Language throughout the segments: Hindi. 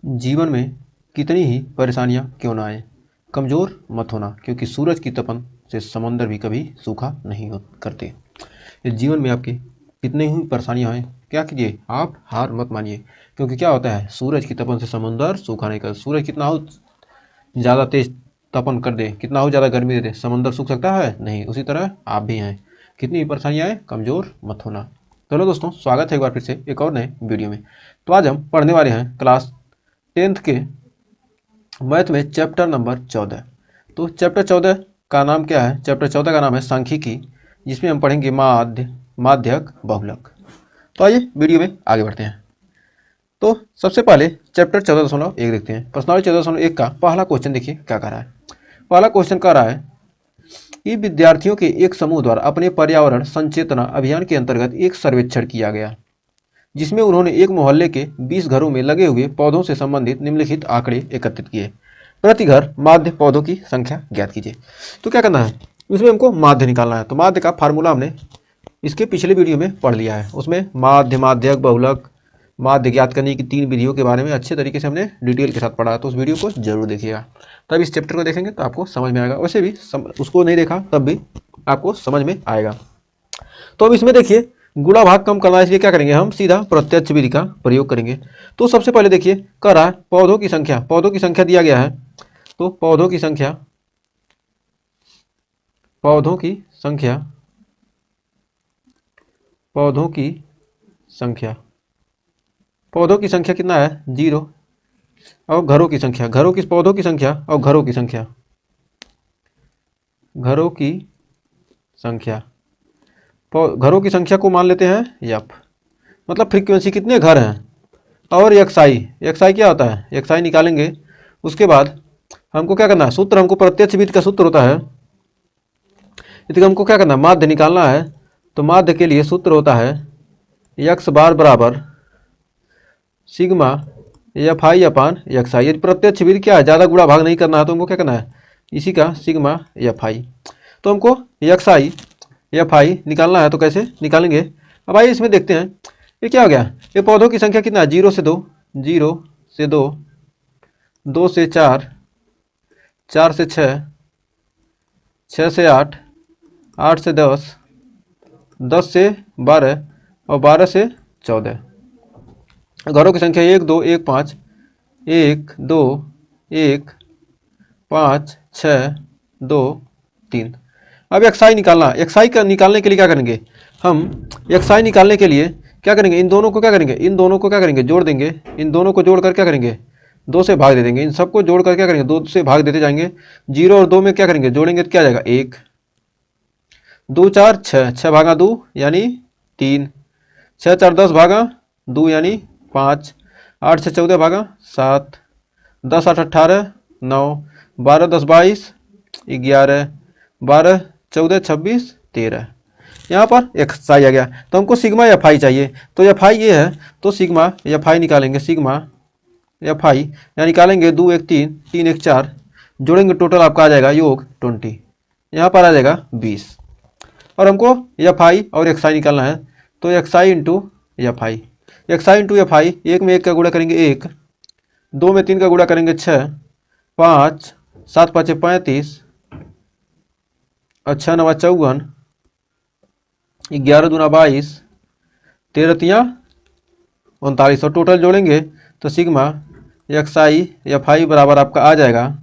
जीवन में कितनी ही परेशानियां क्यों ना आए, कमज़ोर मत होना, क्योंकि सूरज की तपन से समंदर भी कभी सूखा नहीं हो करते। इस जीवन में आपकी कितनी ही परेशानियां आए, क्या कीजिए, आप हार मत मानिए। क्योंकि क्या होता है, सूरज की तपन से समंदर सूखा नहीं करता। सूरज कितना हो ज़्यादा तेज तपन कर दे, कितना हो ज़्यादा गर्मी दे दे, समंदर सूख सकता है नहीं। उसी तरह आप भी हैं, कितनी भी परेशानियां आए, कमज़ोर मत होना। चलो दोस्तों, स्वागत है एक बार फिर से एक और नए वीडियो में। तो आज हम पढ़ने वाले हैं क्लास 10th के मैथ में चैप्टर नंबर 14। तो चैप्टर 14 का नाम क्या है? चैप्टर 14 का नाम है सांख्यिकी, जिसमें हम पढ़ेंगे माध्यक बहुलक। तो आइए वीडियो में आगे बढ़ते हैं। तो सबसे पहले चैप्टर 14.1 देखते हैं। प्रश्नावली 14.1 का पहला क्वेश्चन देखिए क्या कह रहा है। पहला क्वेश्चन कह रहा है कि विद्यार्थियों के एक समूह द्वारा अपने पर्यावरण संचेतना अभियान के अंतर्गत एक सर्वेक्षण किया गया, जिसमें उन्होंने एक मोहल्ले के 20 घरों में लगे हुए पौधों से संबंधित निम्नलिखित आंकड़े एकत्रित किए। प्रति घर माध्य पौधों की संख्या ज्ञात कीजिए। तो क्या करना है, इसमें हमको माध्य निकालना है। तो माध्य का फार्मूला हमने इसके पिछले वीडियो में पढ़ लिया है। उसमें माध्य, माध्यक, बहुलक, माध्य ज्ञात करने की 3 विधियों के बारे में अच्छे तरीके से हमने डिटेल के साथ पढ़ा है। तो उस वीडियो को जरूर देखिएगा, तब इस चैप्टर को देखेंगे तो आपको समझ में आएगा। वैसे भी उसको नहीं देखा तब भी आपको समझ में आएगा। तो अब इसमें देखिए, गुणा भाग कम करना है, इसलिए क्या करेंगे, हम सीधा प्रत्यक्ष विधि का प्रयोग करेंगे। तो सबसे पहले देखिए कह रहा है पौधों की संख्या। पौधों की संख्या दिया गया है, तो पौधों की संख्या पौधों की संख्या पौधों की संख्या पौधों की संख्या कितना है, 0। और घरों की संख्या, घरों की पौधों की संख्या और घरों की संख्या घरों की संख्या को मान लेते हैं एफ, मतलब फ्रीक्वेंसी कितने घर हैं। और एक्सआई क्या होता है, एक्सआई निकालेंगे। उसके बाद हमको क्या करना है, सूत्र हमको प्रत्यक्ष विधि का सूत्र होता है। इसलिए हमको क्या करना है, माध्य निकालना है। तो माध्य के लिए सूत्र होता है एक्स बार बराबर sigma f i upon x i. यदि प्रत्यक्ष विधि क्या है, ज़्यादा गुणा भाग नहीं करना है, तो हमको क्या करना है, इसी का सिग्मा एफ आई। तो हमको एक्स आई एफ आई निकालना है। तो कैसे निकालेंगे, अब आइए इसमें देखते हैं। ये क्या हो गया, ये पौधों की संख्या कितना है, 0 से 2, 0 से 2, 2 से 4, 4 से 6, 6 से 8, 8 से 10, 10 से 12 और 12 से 14। घरों की संख्या 1 2 1 5, 1 2 1 5 6 2 3। अब एक्सआई निकालना। एक्सआई का निकालने के लिए क्या करेंगे, हम एक्सआई निकालने के लिए क्या करेंगे, इन दोनों को क्या करेंगे, जोड़ देंगे। इन दोनों को जोड़कर क्या करेंगे, 2 से भाग दे देंगे। इन सबको जोड़कर क्या करेंगे, 2 से भाग देते जाएंगे। 0 और 2 में क्या करेंगे, जोड़ेंगे तो क्या आ जाएगा, 1 2 4 6, 6 भागा 2 यानी 3, 6 4 10 भागा 2 यानी 5, 8 से 14 भागा 7, 10 8 18 9, 12 10 22 11, 12 14 26 13। यहाँ पर एक्सआई आ गया। तो हमको सिग्मा एफ आई चाहिए। तो एफ आई ये है, तो सिग्मा एफ आई निकालेंगे। सिग्मा एफ आई यहाँ निकालेंगे, 2 1 3, 3 1 4, जोड़ेंगे, टोटल आपका आ जाएगा योग 20, यहाँ पर आ जाएगा 20। और हमको एफ आई और एक्स आई निकालना है। तो x I into F I, x I into F I, 1 में 1 का गुणा करेंगे 1, 2 में 3 का गुणा करेंगे 6, 5 7 5 35 और 6 9 54, 11 दूना 22, 13 तिया 39। और टोटल जोड़ेंगे तो सिग्मा एक्स आई एफ आई बराबर आपका आ जाएगा,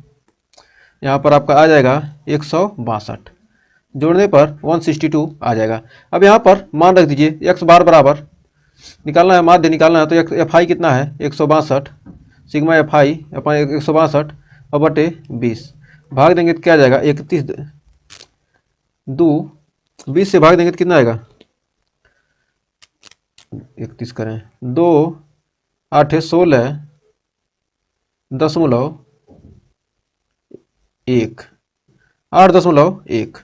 यहाँ पर आपका आ जाएगा 162। जोड़ने पर 162 आ जाएगा। अब यहाँ पर मान रख दीजिए, एक्स बार बराबर निकालना है, माध्य निकालना है। तो एफ आई कितना है, 162, सिग्मा एफ आई अपन 162 और बटे 20 भाग देंगे तो क्या आ जाएगा, 31 2 20 से भाग देंगे तो कितना आएगा, 31 करें, 2 8 16 दशमलव 1, 8.1,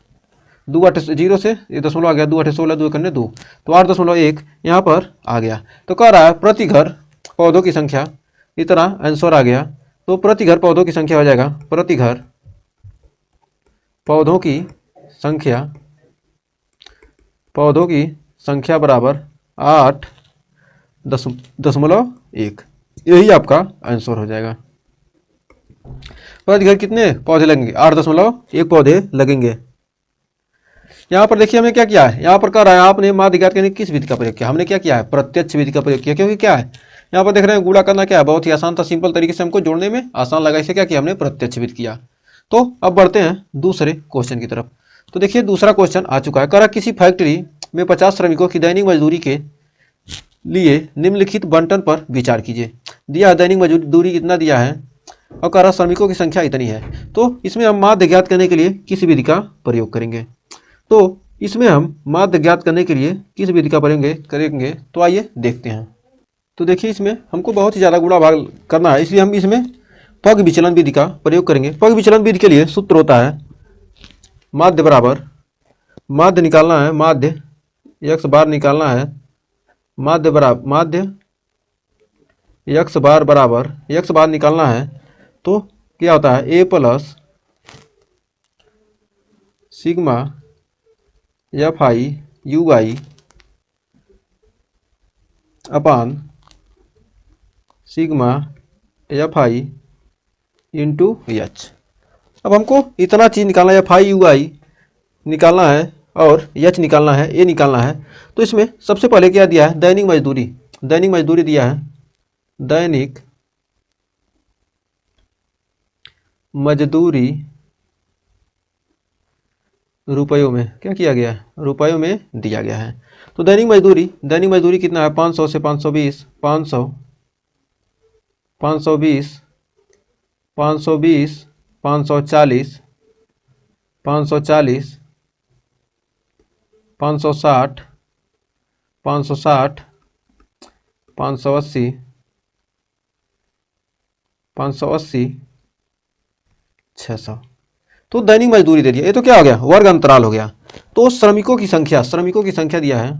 2 8 0 से ये दशमलव आ गया, 2 8 16, 2 करने 2, तो 8.1 यहाँ पर आ गया। तो कह रहा है प्रति घर पौधों की संख्या, इतना आंसर आ गया। तो प्रति घर पौधों की संख्या हो जाएगा, प्रति घर पौधों की संख्या बराबर 8.1। यही आपका आंसर हो जाएगा। प्रति घर कितने पौधे लगेंगे? 8.1 पौधे लगेंगे। यहाँ पर देखिए हमने क्या किया है, यहाँ पर कह रहा है आपने माध्य ज्ञात करने किस विधि का प्रयोग किया? हमने क्या किया है? प्रत्यक्ष विधि का प्रयोग किया। क्योंकि क्या है, यहाँ पर देख रहे हैं गुणा करना क्या है, बहुत ही आसान था, सिंपल तरीके से हमको जोड़ने में आसान लगा, इसे क्या किया हमने? प्रत्यक्ष विधि किया। तो अब बढ़ते हैं दूसरे क्वेश्चन की तरफ। तो देखिए दूसरा क्वेश्चन आ चुका है। कह रहा किसी फैक्ट्री में 50 श्रमिकों की दैनिक मजदूरी के लिए निम्नलिखित बंटन पर विचार कीजिए। दिया दैनिक मजदूरी कितना दिया है और कह रहा श्रमिकों की संख्या इतनी है। तो इसमें हम माध्य ज्ञात करने के लिए किस विधि का प्रयोग करेंगे? तो इसमें हम माध्य ज्ञात करने के लिए किस विधि का प्रयोग करेंगे? तो आइए देखते हैं। तो देखिए इसमें हमको बहुत ही ज़्यादा गुणा भाग करना है, इसलिए हम इसमें पग विचलन विधि का प्रयोग करेंगे। पग विचलन विधि के लिए सूत्र होता है माध्य बराबर, माध्य निकालना है, माध्य x बार निकालना है, माध्य बराबर माध्य x बार बराबर x बार निकालना है। तो क्या होता है? a plus sigma f I u i upon sigma f i into H. अब हमको इतना चीज़ निकालना है, एफ आई यू आई निकालना है और एच निकालना है, ए निकालना है। तो इसमें सबसे पहले क्या दिया है? दैनिक मजदूरी। दैनिक मजदूरी दिया है, दैनिक मजदूरी रुपयों में क्या किया गया है? रुपयों में दिया गया है। तो दैनिक मजदूरी कितना है? 500 से 520, 500, 520, 520, 540, 540, 560, 560, 580, 580, 600। तो दैनिक मजदूरी दे दिया। ये तो क्या हो गया? वर्ग अंतराल हो गया। तो श्रमिकों की संख्या दिया है,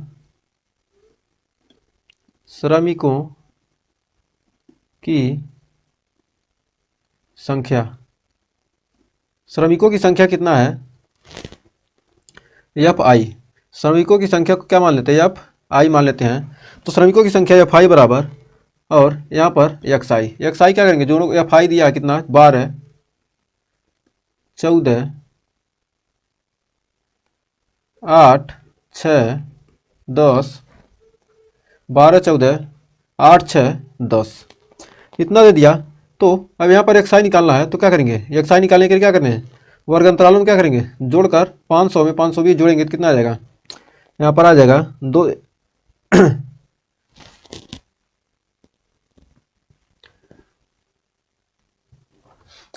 श्रमिकों की संख्या कितना है? F I. श्रमिकों की संख्या को क्या मान लेते हैं? एफ आई मान लेते हैं। तो श्रमिकों की संख्या एफ आई बराबर, और यहाँ पर एक्स आई क्या करेंगे? जो एफ आई दिया है कितना? 12, 14, 8, 6, 10, 12, 14, 8, 6, 10 इतना दे दिया। तो अब यहाँ पर एक्स आई निकालना है। तो क्या करेंगे? एक्स आई निकालने के लिए क्या करना है? वर्ग अंतरालों में क्या करेंगे? जोड़कर 500 में 520 जोड़ेंगे तो कितना आ जाएगा? यहाँ पर आ जाएगा 2।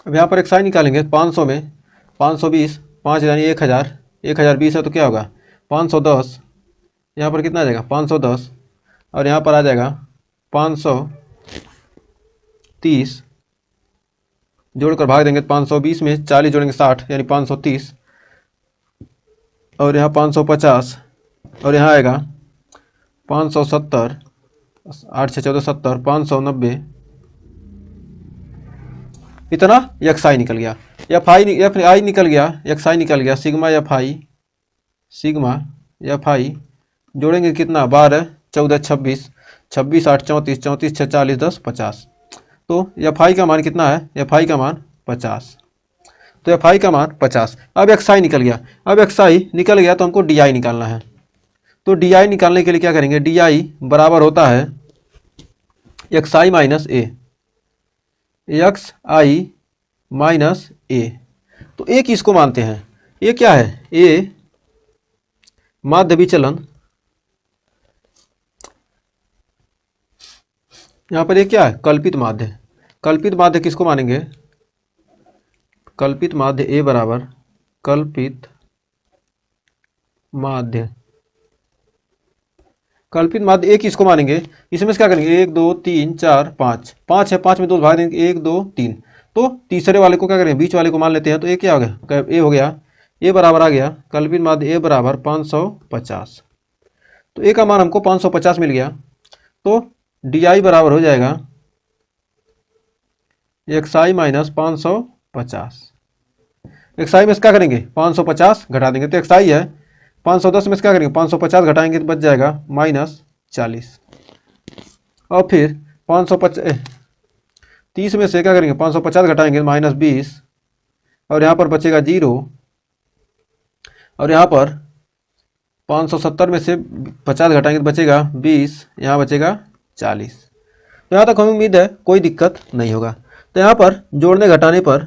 अब यहाँ पर एक्स आई निकालेंगे 500 में 520, 5 यानी 1000, 1020 है तो क्या होगा? 510। यहाँ पर कितना आ जाएगा? 510, और यहाँ पर आ जाएगा 530, जोड़कर भाग देंगे तो 520 में 40 जोड़ेंगे 60 यानी 530, और यहाँ 550, और यहाँ आएगा 570, 8 6 14 70, 590। इतना एक्स आई निकल गया, एफ आई निकल गया, एक्स आई निकल गया, सिग्मा एफ आई जोड़ेंगे कितना? 12 14 26, 26 8 34, 34 6 40 10 50। तो एफ आई का मान कितना है? एफ आई का मान 50। तो एफ आई का मान 50। अब एक्स आई निकल गया। अब एक्स आई निकल गया तो हमको डी आई निकालना है। तो डी आई निकालने के लिए क्या करेंगे? डी आई बराबर होता है x I minus A, x I minus ए। तो ए किसको मानते हैं? ए क्या है? ए माध्य विचलन। यहाँ पर ये क्या है? कल्पित माध्य। कल्पित माध्य किसको मानेंगे? कल्पित माध्य ए बराबर कल्पित माध्य। कल्पित माध्य ए किसको मानेंगे? इसमें से क्या करेंगे? 1 2 3 4 5, 5 है, 5 में 2 भाग देंगे, 1 2 3। तो तीसरे वाले को क्या करें? बीच वाले को मान लेते हैं। तो ए क्या हो गया? ए हो गया, ए बराबर आ गया कल्पित माध्य ए बराबर 550। तो ए का मान हमको 550 मिल गया। तो डी आई बराबर हो जाएगा एक्स आई माइनस 550। एक्स आई में से क्या करेंगे? 550 घटा देंगे तो एक्स आई है। 510 में से क्या करेंगे? 550 घटाएंगे तो बच जाएगा -40। और फिर 550 30 में से क्या करेंगे 550 घटाएंगे -20, और यहाँ पर बचेगा 0, और यहाँ पर 570 में से 50 घटाएंगे तो बचेगा 20, यहाँ बचेगा 40। तो यहाँ तक हमें उम्मीद है कोई दिक्कत नहीं होगा। तो यहाँ पर जोड़ने घटाने पर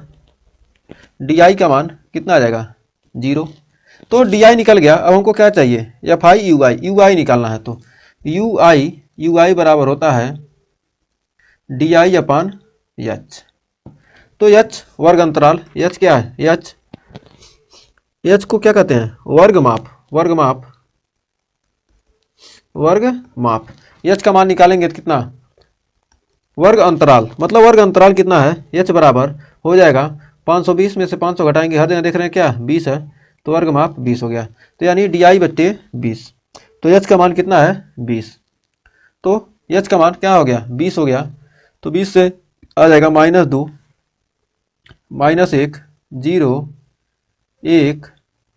डी का मान कितना आ जाएगा 0। तो डी निकल गया। अब हमको क्या चाहिए एफ आई यू आई निकालना है। तो यू आई बराबर होता है डी आई अपान एच। तो एच वर्ग अंतराल, एच क्या है एच को क्या कहते हैं वर्ग माप। एच का मान निकालेंगे तो कितना वर्ग अंतराल, मतलब वर्ग अंतराल कितना है एच बराबर हो जाएगा 520 में से 500 घटाएंगे, हर जगह देख रहे हैं क्या 20 है, तो वर्ग माप 20 हो गया। तो यानी डी आई बट्टे 20। तो एच का मान कितना है 20। तो एच का मान क्या हो गया 20 हो गया। तो 20 से आ जाएगा -2 -1 0 1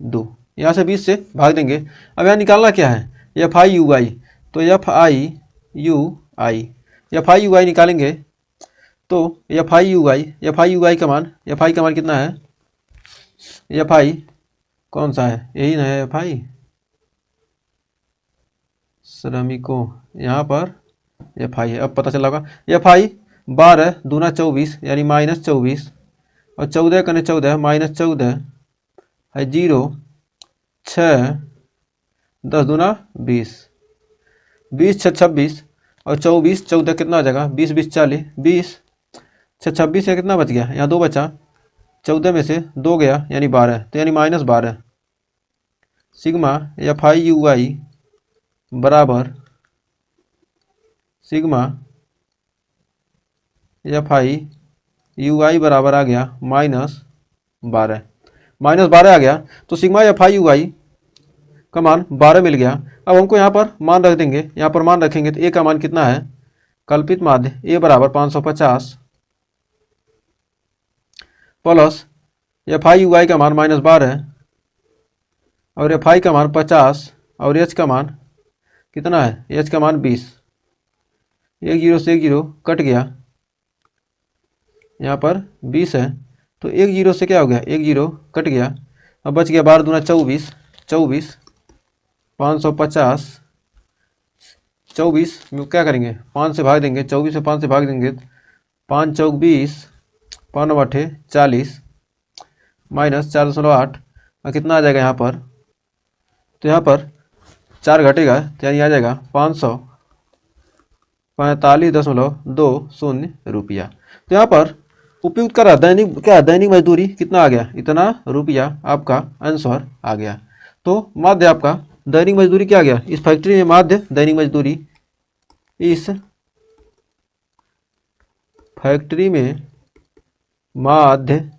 2, यहाँ से 20 से भाग देंगे। अब यहाँ निकालना क्या है एफ आई यू आई। तो एफ आई यू आई निकालेंगे। तो एफ आई यू आई का मान कितना है, एफ आई कौन सा है यही ना है एफ आई श्रमिकों, यहाँ पर एफ आई है। अब पता चला होगा एफ आई 12 दूना 24 यानी -24, और 14 कने 14 -14 है 0 6 10 दूना 20 20 6 26, और 24 14 कितना हो जाएगा 20 20 40 20 6 26 या कितना बच गया यहाँ 2 बचा, 14 में से 2 गया यानी 12, तो यानी -12 सिग्मा एफ आई यू आई बराबर सिग्मा एफ आई यू आई बराबर आ गया -12 आ गया। तो सिग्मा एफ आई यू आई का मान 12 मिल गया। अब हमको यहाँ पर मान रख देंगे, यहाँ पर मान रखेंगे तो ए का मान कितना है कल्पित माध्य ए बराबर 550 प्लस एफ आई यू आई का मान -12 और एफ आई का मान 50 और एच का मान कितना है एच का मान 20। 1 0 से 1 0 कट गया, यहाँ पर 20 है तो 1 0 से क्या हो गया 1 0 कट गया। अब बच गया 12 दूना 24 550 24 में क्या करेंगे 5 से भाग देंगे, 24 से 5 से भाग देंगे 5 चौक 20 5 8 40 -4.8 और कितना आ जाएगा यहाँ पर, तो यहाँ पर 4 घटेगा तो यानी आ जाएगा 545.20 रुपया। तो यहाँ पर उपयुक्त करा दैनिक मजदूरी कितना आ गया इतना रुपया, आपका आंसर आ गया। तो माध्य आपका दैनिक मजदूरी क्या आ गया इस फैक्ट्री में माध्य दैनिक मजदूरी, इस फैक्ट्री में माध्य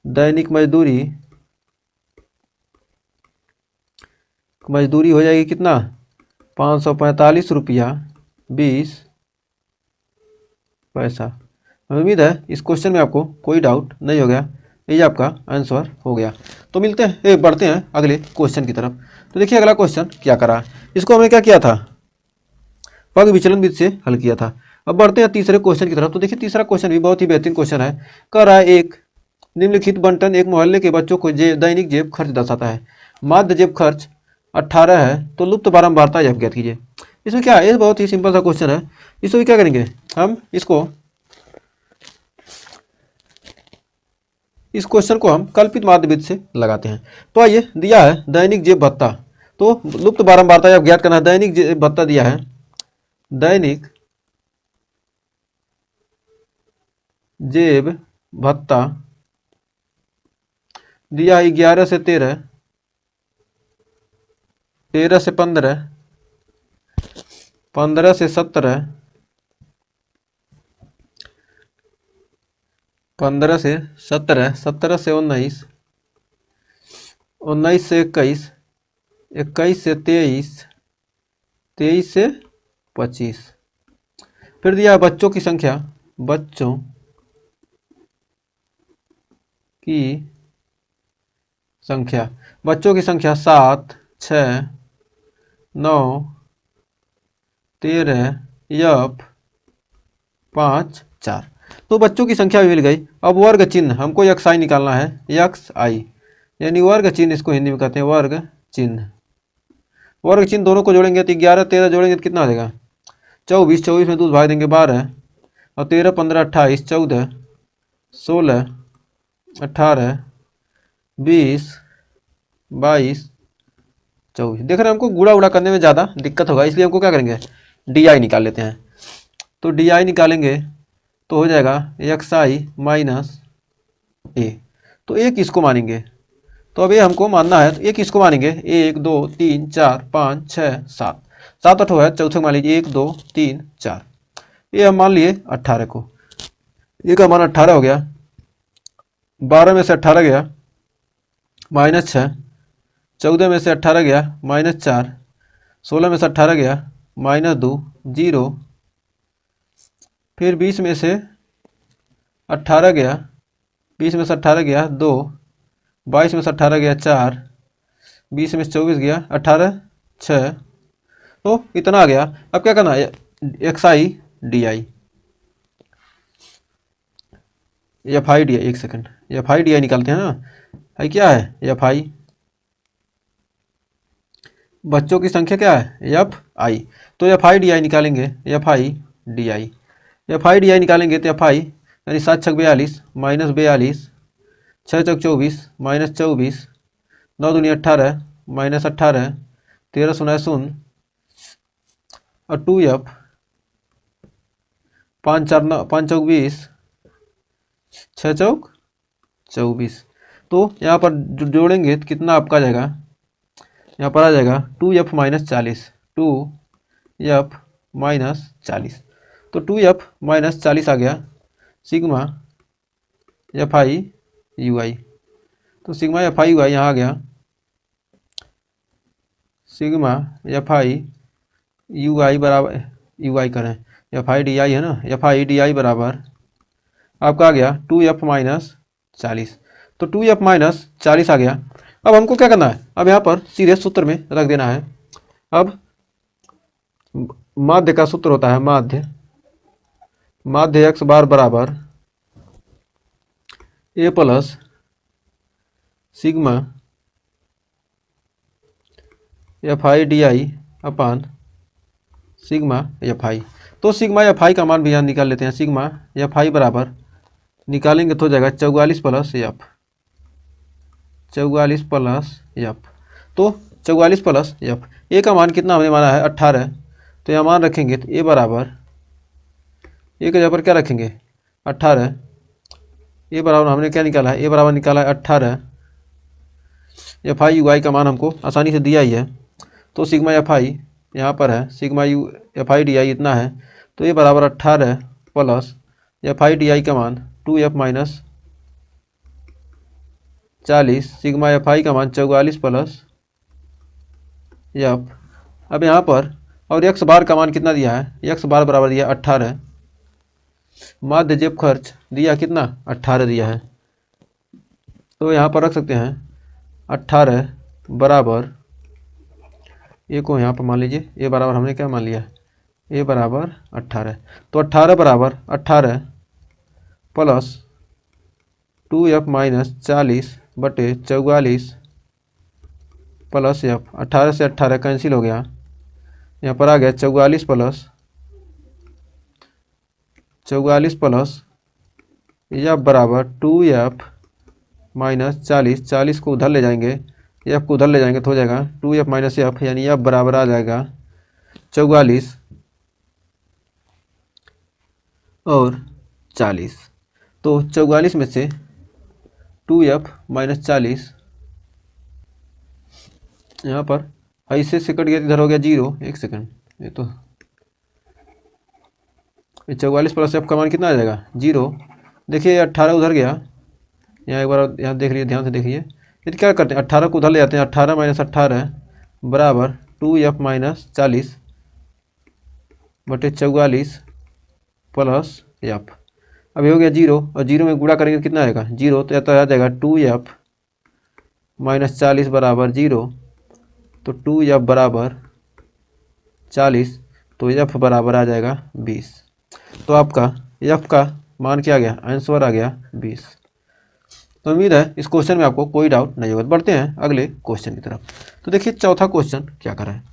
दैनिक मजदूरी हो जाएगी कितना 545 रुपया 20 पैसा। उम्मीद है इस क्वेश्चन में आपको कोई डाउट नहीं हो गया, ये आपका आंसर हो गया। तो मिलते हैं बढ़ते हैं अगले क्वेश्चन की तरफ। तो देखिए अगला क्वेश्चन क्या करा, इसको हमने क्या किया था पग विचलन विधि से हल किया था। अब बढ़ते हैं तीसरे क्वेश्चन की तरफ। तो देखिए तीसरा क्वेश्चन भी बहुत ही बेहतरीन क्वेश्चन है। कह रहा है एक निम्नलिखित बंटन एक मोहल्ले के बच्चों को दैनिक जेब खर्च दर्शाता है। माध्य जेब खर्च 18 है तो लुप्त बारंबारता ज्ञात कीजिए। इसमें क्या है, ये बहुत ही सिंपल सा क्वेश्चन है। इसमें क्या करेंगे हम इस क्वेश्चन को हम कल्पित माध्य विधि से लगाते हैं। तो आइए दिया है दैनिक जेब भत्ता, तो लुप्त बारंबारता आप ज्ञात करना है। दैनिक जेब भत्ता दिया है, दैनिक जेब भत्ता दिया है 11 से 13 13 से 15 15 से 17 15 से 17 17 से 19 19 से 21 21 से 23 23 से 25। फिर दिया है बच्चों की संख्या 7 6 9 13 यफ 5 4। तो बच्चों की संख्या भी मिल गई। अब वर्ग चिन्ह हमको यक्स आई निकालना है, यक्स आई यानी वर्ग चिन्ह, इसको हिंदी में कहते हैं वर्ग चिन्ह। वर्ग चिन्ह दोनों को जोड़ेंगे तो 11 13 जोड़ेंगे तो कितना आ जाएगा 24, 24 में 2 भाग देंगे 12, और 13 15 28 14 16 18 20 22 24। देख रहे हैं हमको गुणा उड़ा करने में ज़्यादा दिक्कत होगा, इसलिए हमको क्या करेंगे डी आई निकाल लेते हैं। तो डी आई निकालेंगे तो हो जाएगा एक्स आई माइनस ए। तो ए किसको मानेंगे, तो अब ये हमको मानना है, तो ए किसको मानेंगे 1 2 3 4 5 6 7, 7 8 है, चौथे मान लीजिए 1 2 3 4। ये हम मान लिए 18 को, ये का मान 18 हो गया। 12 में से 18 गया -6, 14 में से 18 गया -4, 16 में से 18 गया -2 0, फिर 20 में से 18 गया, 20 में से 18 गया 2, 22 में से 18 गया 4, 20 में से 24 गया 18 6। तो इतना आ गया। अब क्या करना है x i d i, f i d i, एक second, f i d i निकालते हैं ना। आई क्या है एफ आई, बच्चों की संख्या क्या है एफ आई, तो एफ आई डी आई निकालेंगे, F i d i, f i d आई निकालेंगे तो एफ आई यानी 7 6 42 -42, 6 चौक 24 -24, 9 दूनी 18 -18, 13 0 0 और 2f, 5 4 9 5 चौक 20, 6 चौक 24। तो यहाँ पर जोड़ेंगे तो कितना आपका जाएगा, यहाँ पर आ जाएगा 2f - 40, 2f - 40। तो 2f - 40 आ गया सिग्मा एफ आई यू आई। तो सिग्मा एफ आई यू आई यहाँ आ गया, सिग्मा एफ आई यू आई बराबर, यू आई करें एफ आई डी आई है ना, एफ आई डी आई बराबर आपका आ गया 2f - 40। तो 2f - 40 आ गया। अब हमको क्या करना है, अब यहाँ पर सीधे सूत्र में रख देना है। अब माध्य का सूत्र होता है माध्य एक्स बार बराबर A plus sigma f i d i upon sigma f i. तो सिग्मा एफ आई का मान भी यहाँ निकाल लेते हैं, सिग्मा एफ आई बराबर निकालेंगे तो हो जाएगा 44 प्लस एफ, 44 प्लस एफ। तो 44 प्लस एफ, ए का मान कितना हमने माना है 18, तो यहाँ मान रखेंगे तो ए बराबर, ए के जगह पर क्या रखेंगे 18, ए बराबर हमने क्या निकाला है, ए बराबर निकाला है 18, एफ आई यू आई का मान हमको आसानी से दिया ही है। तो सिग्मा एफ आई यहाँ पर है, sigma U F i d आई इतना है, तो ए बराबर 18 प्लस एफ आई डी आई का मान 2f - 40, सिग्मा एफ आई का मान 44 प्लस एफ। अब यहाँ पर और एक्स बार का मान कितना दिया है, एक्स बार बराबर दिया 18, माध्य जेब खर्च दिया कितना 18 दिया है। तो यहाँ पर रख सकते हैं 18 बराबर, ए को यहाँ पर मान लीजिए, ए बराबर हमने क्या मान लिया, ए बराबर 18। तो 18 बराबर 18 प्लस 2f - 40 बटे 44 प्लस एफ। 18 से 18 कैंसिल हो गया, यहाँ पर आ गया 44 प्लस एफ बराबर 2f - 40, 40 को उधर ले जाएंगे, एफ को उधर ले जाएंगे तो हो जाएगा 2f - एफ, यानी एफ बराबर आ जाएगा 44 और 40। तो 44 में से 2f - 40 यहाँ पर ऐसे से कट गया, इधर हो गया 0, एक सेकंड, ये तो 44 प्लस एफ का मान कितना आ जाएगा 0। देखिए 18 उधर गया, यहाँ एक बार यहाँ देख लीजिए, ध्यान से देखिए, ये क्या करते हैं 18 को उधर ले जाते हैं, 18 - 18 बराबर 2f - 40 बटे 44 प्लस एफ। अभी हो गया 0, और 0 में गुणा करेंगे कितना आएगा 0, तो आ जाएगा 2f - 40 बराबर 0। तो 2f बराबर 40, तो f बराबर आ जाएगा 20। तो आपका एफ का मान क्या आ गया, आंसर आ गया 20। तो उम्मीद है इस क्वेश्चन में आपको कोई डाउट नहीं होगा। बढ़ते हैं अगले क्वेश्चन की तरफ। तो देखिए चौथा क्वेश्चन क्या कर रहा है।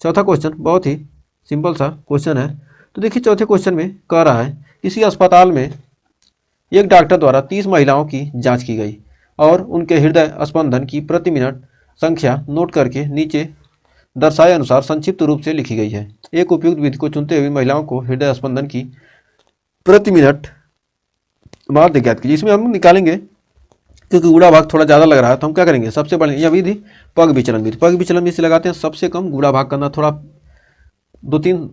चौथा क्वेश्चन बहुत ही सिंपल सा क्वेश्चन है। तो देखिए चौथे क्वेश्चन में कह रहा है किसी अस्पताल में एक डॉक्टर द्वारा 30 महिलाओं की जांच की गई और उनके हृदय स्पंदन की प्रति मिनट संख्या नोट करके नीचे दर्शाए अनुसार संक्षिप्त रूप से लिखी गई है। एक उपयुक्त विधि को चुनते हुए महिलाओं को हृदय स्पंदन की प्रति मिनट माध्य ज्ञात कीजिए। इसमें हम निकालेंगे, क्योंकि गुणा भाग थोड़ा ज़्यादा लग रहा है तो हम क्या करेंगे, सबसे पहले यह विधि पग विचलन विधि, पग विचलन विधि से लगाते हैं। सबसे कम गुणा भाग करना थोड़ा 2-3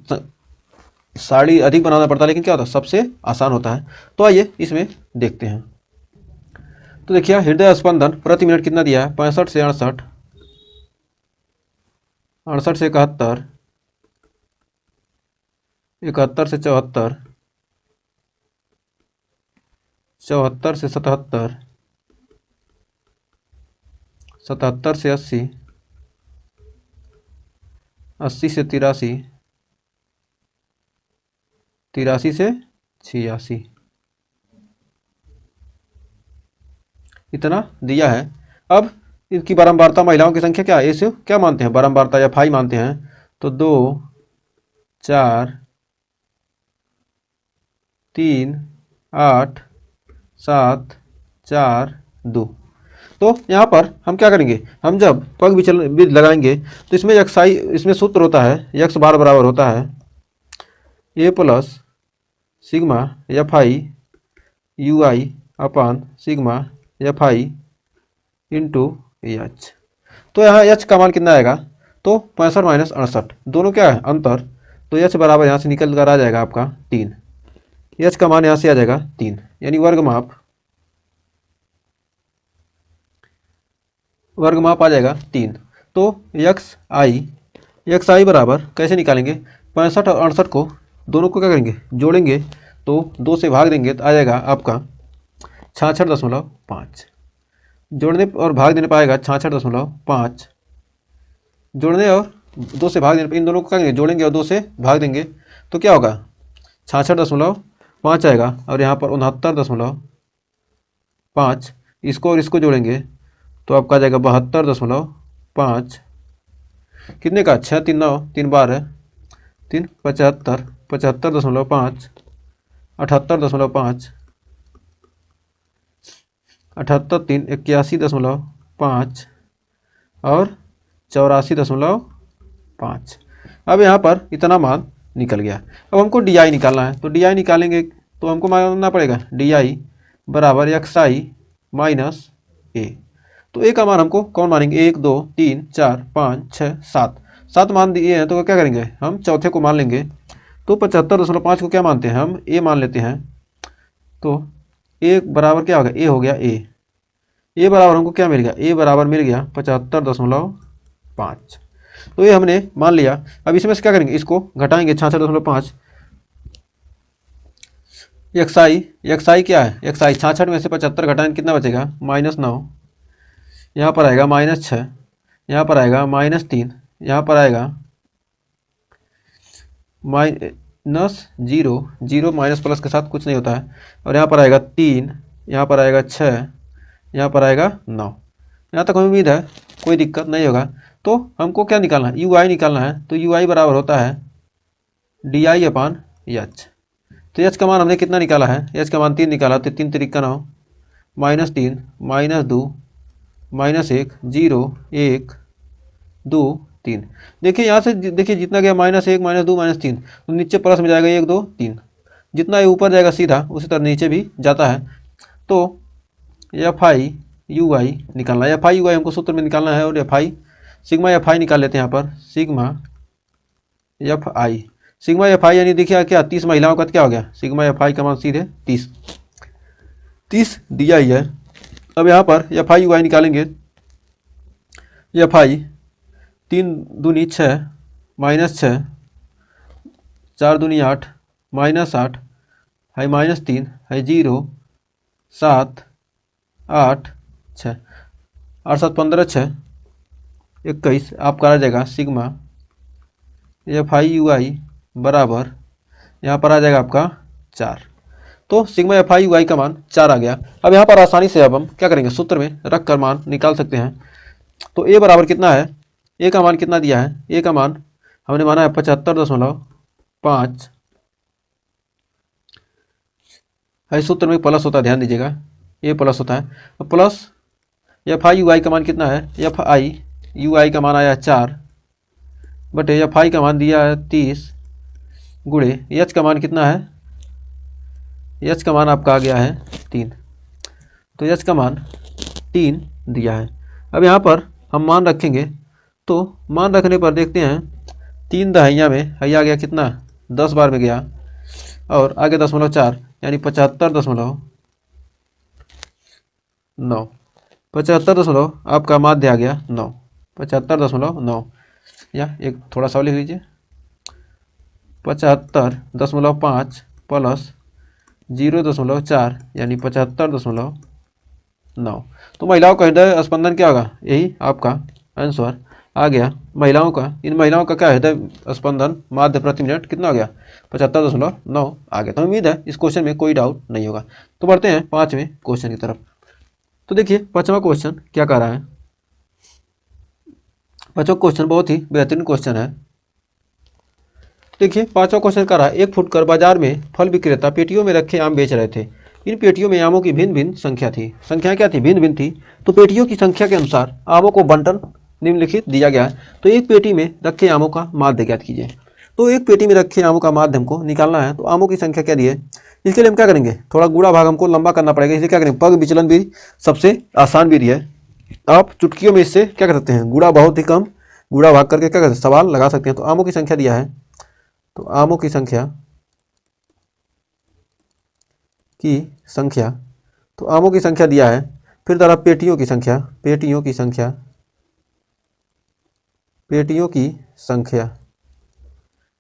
साड़ी अधिक बनाना पड़ता है, लेकिन क्या होता है सबसे आसान होता है। तो आइए इसमें देखते हैं। तो देखिए हृदय स्पंदन प्रति मिनट कितना दिया है, 65 से 68, 68 से 71, 71 से 74, 74 से 77, 77 से 80, 80 से 83, 83 से 86, इतना दिया है। अब इनकी बारंबारता महिलाओं की संख्या क्या है, ऐसे क्या मानते हैं बारंबारता या फाई मानते हैं। तो 2, 4, 3, 8, 7, 4, 2। तो यहाँ पर हम क्या करेंगे, हम जब पग विचलन विधि लगाएंगे तो इसमें एक्साई, इसमें सूत्र होता है एक्स बार बराबर होता है A plus sigma f I u i upon sigma f i into h. तो यहाँ एच का मान कितना आएगा, तो 65 माइनस 68, दोनों क्या है अंतर। तो एच बराबर यहाँ से निकल कर आ जाएगा आपका 3, एच का मान यहाँ से आ जाएगा 3, यानी वर्ग माप आ जाएगा 3। तो एक्स आई बराबर कैसे निकालेंगे, 65 और 68 को दोनों को क्या करेंगे जोड़ेंगे, तो 2 से भाग देंगे तो आ जाएगा आपका 66.5, जोड़ने और भाग देने पाएगा 66.5, जोड़ने और 2 से भाग देने पर इन दोनों को क्या करेंगे जोड़ेंगे और 2 से भाग देंगे तो क्या होगा 66.5 आएगा, और यहाँ पर 69.5, इसको और इसको जोड़ेंगे तो आपका आ जाएगा 72.5, कितने का 6 3 9 3 12 3 75, 75.5, 78.5, 78 3 81.5 और 84.5। अब यहाँ पर इतना मान निकल गया। अब हमको डी आई निकालना है, तो डी आई निकालेंगे तो हमको मानना पड़ेगा डी आई बराबर एक्स आई माइनस ए। तो ए का मान हमको कौन मानेंगे, 1 2 3 4 5 6 7, 7 मान दिए हैं तो क्या करेंगे हम चौथे को मान लेंगे। तो 75.5 को क्या मानते हैं हम ए मान लेते हैं। तो ए बराबर क्या होगा, ए हो गया ए बराबर हमको क्या मिल गया, ए बराबर मिल गया 75.5। तो ये हमने मान लिया। अब इसमें से क्या करेंगे, इसको घटाएंगे 66.5, एक्स आई क्या है, एक्स आई 66 में से 75 घटाएंगे कितना बचेगा -9, यहाँ पर आएगा -6, यहाँ पर आएगा -3, यहाँ पर आएगा -0, 0 माइनस प्लस के साथ कुछ नहीं होता है, और यहाँ पर आएगा 3, यहाँ पर आएगा 6, यहाँ पर आएगा 9। यहाँ तक हमें उम्मीद है कोई दिक्कत नहीं होगा। तो हमको क्या निकालना है, यू आई निकालना है। तो यू आई बराबर होता है डी आई अपान एच। तो एच का मान हमने कितना निकाला है, एच का मान 3 निकाला, तो 3 3 9, -3 -2 -1 0 1 2 3। देखिए यहाँ से देखिए जितना गया -1 -2 -3, तो नीचे प्लस में जाएगा 1 2 3, जितना ये ऊपर जाएगा सीधा उसी तरह नीचे भी जाता है। तो एफ आई यू आई निकालना है, एफ आई यू आई हमको सूत्र में निकालना है, और एफ आई सिग्मा एफ आई निकाल लेते हैं यहाँ पर, सिग्मा एफ आई, सिग्मा एफ आई यानी देखिए क्या 30 महिलाओं का क्या हो गया, सिग्मा एफ आई का मान सीधे 30 दिया ही है। अब यहाँ पर एफ आई यू आई निकालेंगे, एफ आई 3 दूनी 6 -6, 4 दूनी 8 -8 है -3 है 0 7 8 6 8 7 15 6 21, आपका आ जाएगा सिग्मा एफ आई यू आई बराबर यहाँ पर आ जाएगा आपका 4। तो सिग्मा एफ आई वाई का मान 4 आ गया। अब यहाँ पर आसानी से अब हम क्या करेंगे, सूत्र में रख कर मान निकाल सकते हैं। तो ए बराबर कितना है, ए का मान कितना दिया है, ए का मान हमने माना है 75.5। इस सूत्र में प्लस होता है, ध्यान दीजिएगा, ए प्लस होता है। अब प्लस एफ आई यू आई का मान कितना है, एफ आई यू आई का मान आया 4 बटे एफ आई का मान दिया है 30 गुणे एच का मान कितना है, एच का मान आपका आ गया है 3। तो एच का मान 3 दिया है। अब यहाँ पर हम मान रखेंगे, तो मान रखने पर देखते हैं 3 दहाइयाँ में हैया आ गया कितना, 10 बार में गया, और आगे 0.4 यानी 75.9, 75 आपका माध्य आ गया 9, 75.9, या एक थोड़ा सा लिख लीजिए, 75.5 प्लस 0.4 यानी 75.9। तो महिलाओं का हृदय स्पंदन क्या होगा, यही आपका आंसर आ गया। महिलाओं का, इन महिलाओं का क्या हृदय स्पंदन माध्य प्रति मिनट कितना हो गया, 75.9 आ गया। तो उम्मीद है इस क्वेश्चन में कोई डाउट नहीं होगा। तो बढ़ते हैं 5वें क्वेश्चन की तरफ। तो देखिए 5वां क्वेश्चन क्या कह रहा है। 5वां क्वेश्चन बहुत ही बेहतरीन क्वेश्चन है। देखिए 5वां क्वेश्चन कह रहा है, 1 फुटकर बाजार में फल विक्रेता पेटियों में रखे आम बेच रहे थे। इन पेटियों में आमों की भिन्न भिन्न संख्या थी। संख्या क्या थी, भिन्न भिन्न थी। तो पेटियों की संख्या के अनुसार आमों को बंटन निम्नलिखित दिया गया है। तो एक पेटी में रखे आमों का माध्य ज्ञात कीजिए। तो एक पेटी में रखे आमों का माध्य हमको निकालना है। तो आमों की संख्या क्या दी है, इसके लिए हम क्या करेंगे, थोड़ा गुणा भाग हमको लंबा करना पड़ेगा। इसलिए क्या करेंगे, पग विचलन भी सबसे आसान विधि है। आप चुटकियों में इससे क्या कर सकते हैं, गुणा बहुत ही कम गुणा भाग करके क्या करते हैं, सवाल लगा सकते हैं। तो आमों की संख्या दिया है, तो आमों की संख्या तो आमों की संख्या दिया है। फिर द्वारा पेटियों की संख्या, पेटियों की संख्या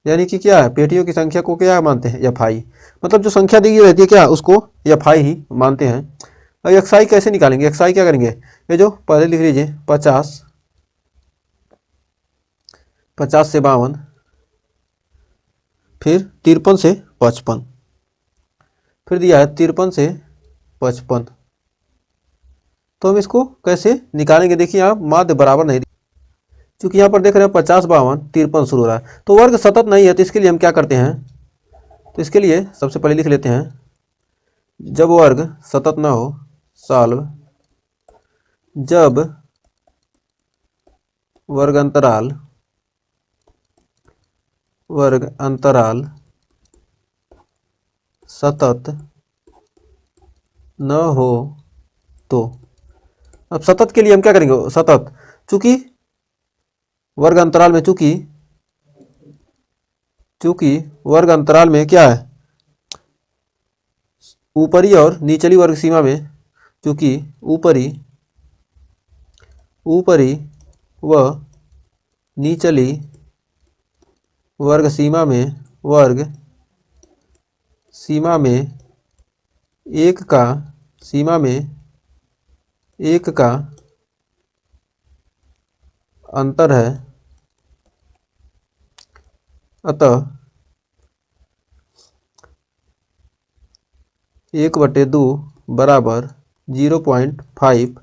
यानी कि क्या है, पेटियों की संख्या को क्या मानते हैं, एफ आई। मतलब जो संख्या दी रहती है क्या, उसको एफ आई ही मानते हैं। और एक्साई कैसे निकालेंगे, एक्साई क्या करेंगे, ये जो पहले लिख लीजिए 50 से 52, फिर 53 से 55, फिर दिया है 53 से 55। तो हम इसको कैसे निकालेंगे, देखिए आप माध्य बराबर नहीं, क्योंकि यहाँ पर देख रहे हैं 50, 52, 53 शुरू हो रहा है। तो वर्ग सतत नहीं है। तो इसके लिए हम क्या करते हैं, तो इसके लिए सबसे पहले लिख लेते हैं, जब वर्ग सतत ना हो, सॉल्व जब वर्ग अंतराल सतत न हो तो। अब सतत के लिए हम क्या करेंगे, सतत, चूंकि वर्ग अंतराल में चूंकि वर्ग अंतराल में क्या है, ऊपरी और निचली वर्ग सीमा में, चूंकि ऊपरी व निचली वर्ग सीमा में एक का अंतर है, अतः 1/2 बराबर 0.5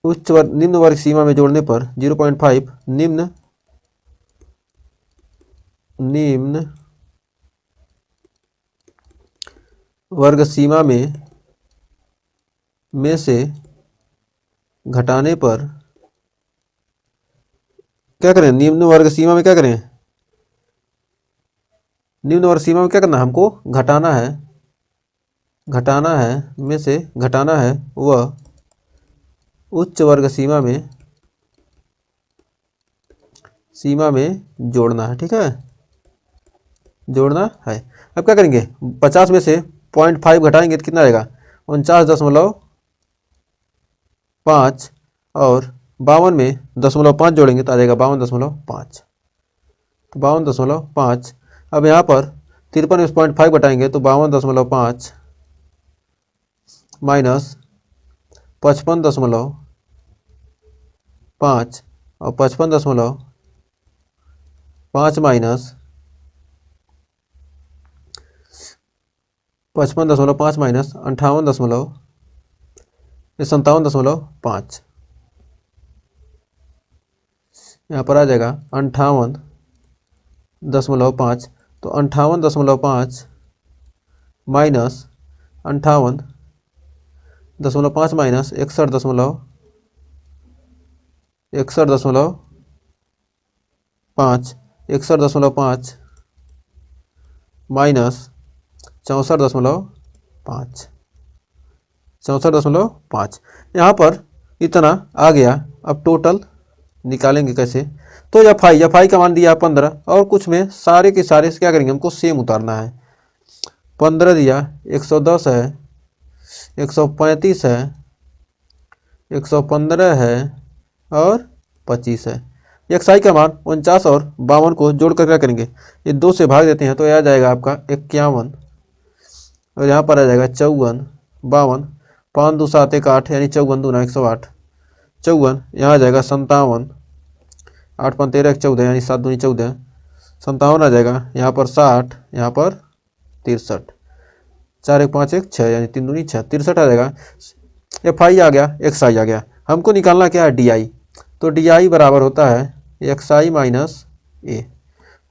उच्च वर्ग निम्न वर्ग सीमा में जोड़ने पर 0.5 निम्न वर्ग सीमा में से घटाने पर क्या करें, निम्न वर्ग सीमा में क्या करें, निम्न वर्ग सीमा में क्या करना है, हमको घटाना है में से घटाना है वह उच्च वर्ग सीमा में जोड़ना है। ठीक है, जोड़ना है। अब क्या करेंगे, 50 में से 0.5 घटाएंगे तो कितना आएगा, 49.5, और 52 में 0.5 जोड़ेंगे तो आ जाएगा 52.5। तो 52.5। अब यहाँ पर 53 में 0.5 घटाएंगे तो 52.5 माइनस 55.5 और 55.5 माइनस 55.5 माइनस 57.5, यहाँ पर आ जाएगा 58.5। तो 58.5 माइनस 58.5 माइनस 61.5, 61.5 माइनस 64.5, 64.5। यहाँ पर इतना आ गया। अब टोटल निकालेंगे कैसे? तो एफ आई का मान दिया 15 और कुछ में सारे के सारे क्या करेंगे, हमको सेम उतारना है। 15 दिया, 110 है, 135 है, 115 है और 25 है। एक्स आई का मान 49 और 52 को जोड़कर क्या करेंगे, ये 2 से भाग देते हैं तो यह आ जाएगा आपका 51 और यहाँ पर आ जाएगा 54, 52, 5 2 7 1 8 यानी 54 दूना 108, 54 यहाँ आ जाएगा 57, 8 5 13 14 यानी 7 दूनी 14, 57 आ जाएगा। यहाँ पर 60, यहाँ पर 63, 4 1 5 1 6 यानी 3 दूनी 6, 63 आ जाएगा। एफ आई आ गया, एक्स आई आ गया। हमको निकालना क्या है, डी आई। तो डी आई बराबर होता है एक्स आई माइनस ए।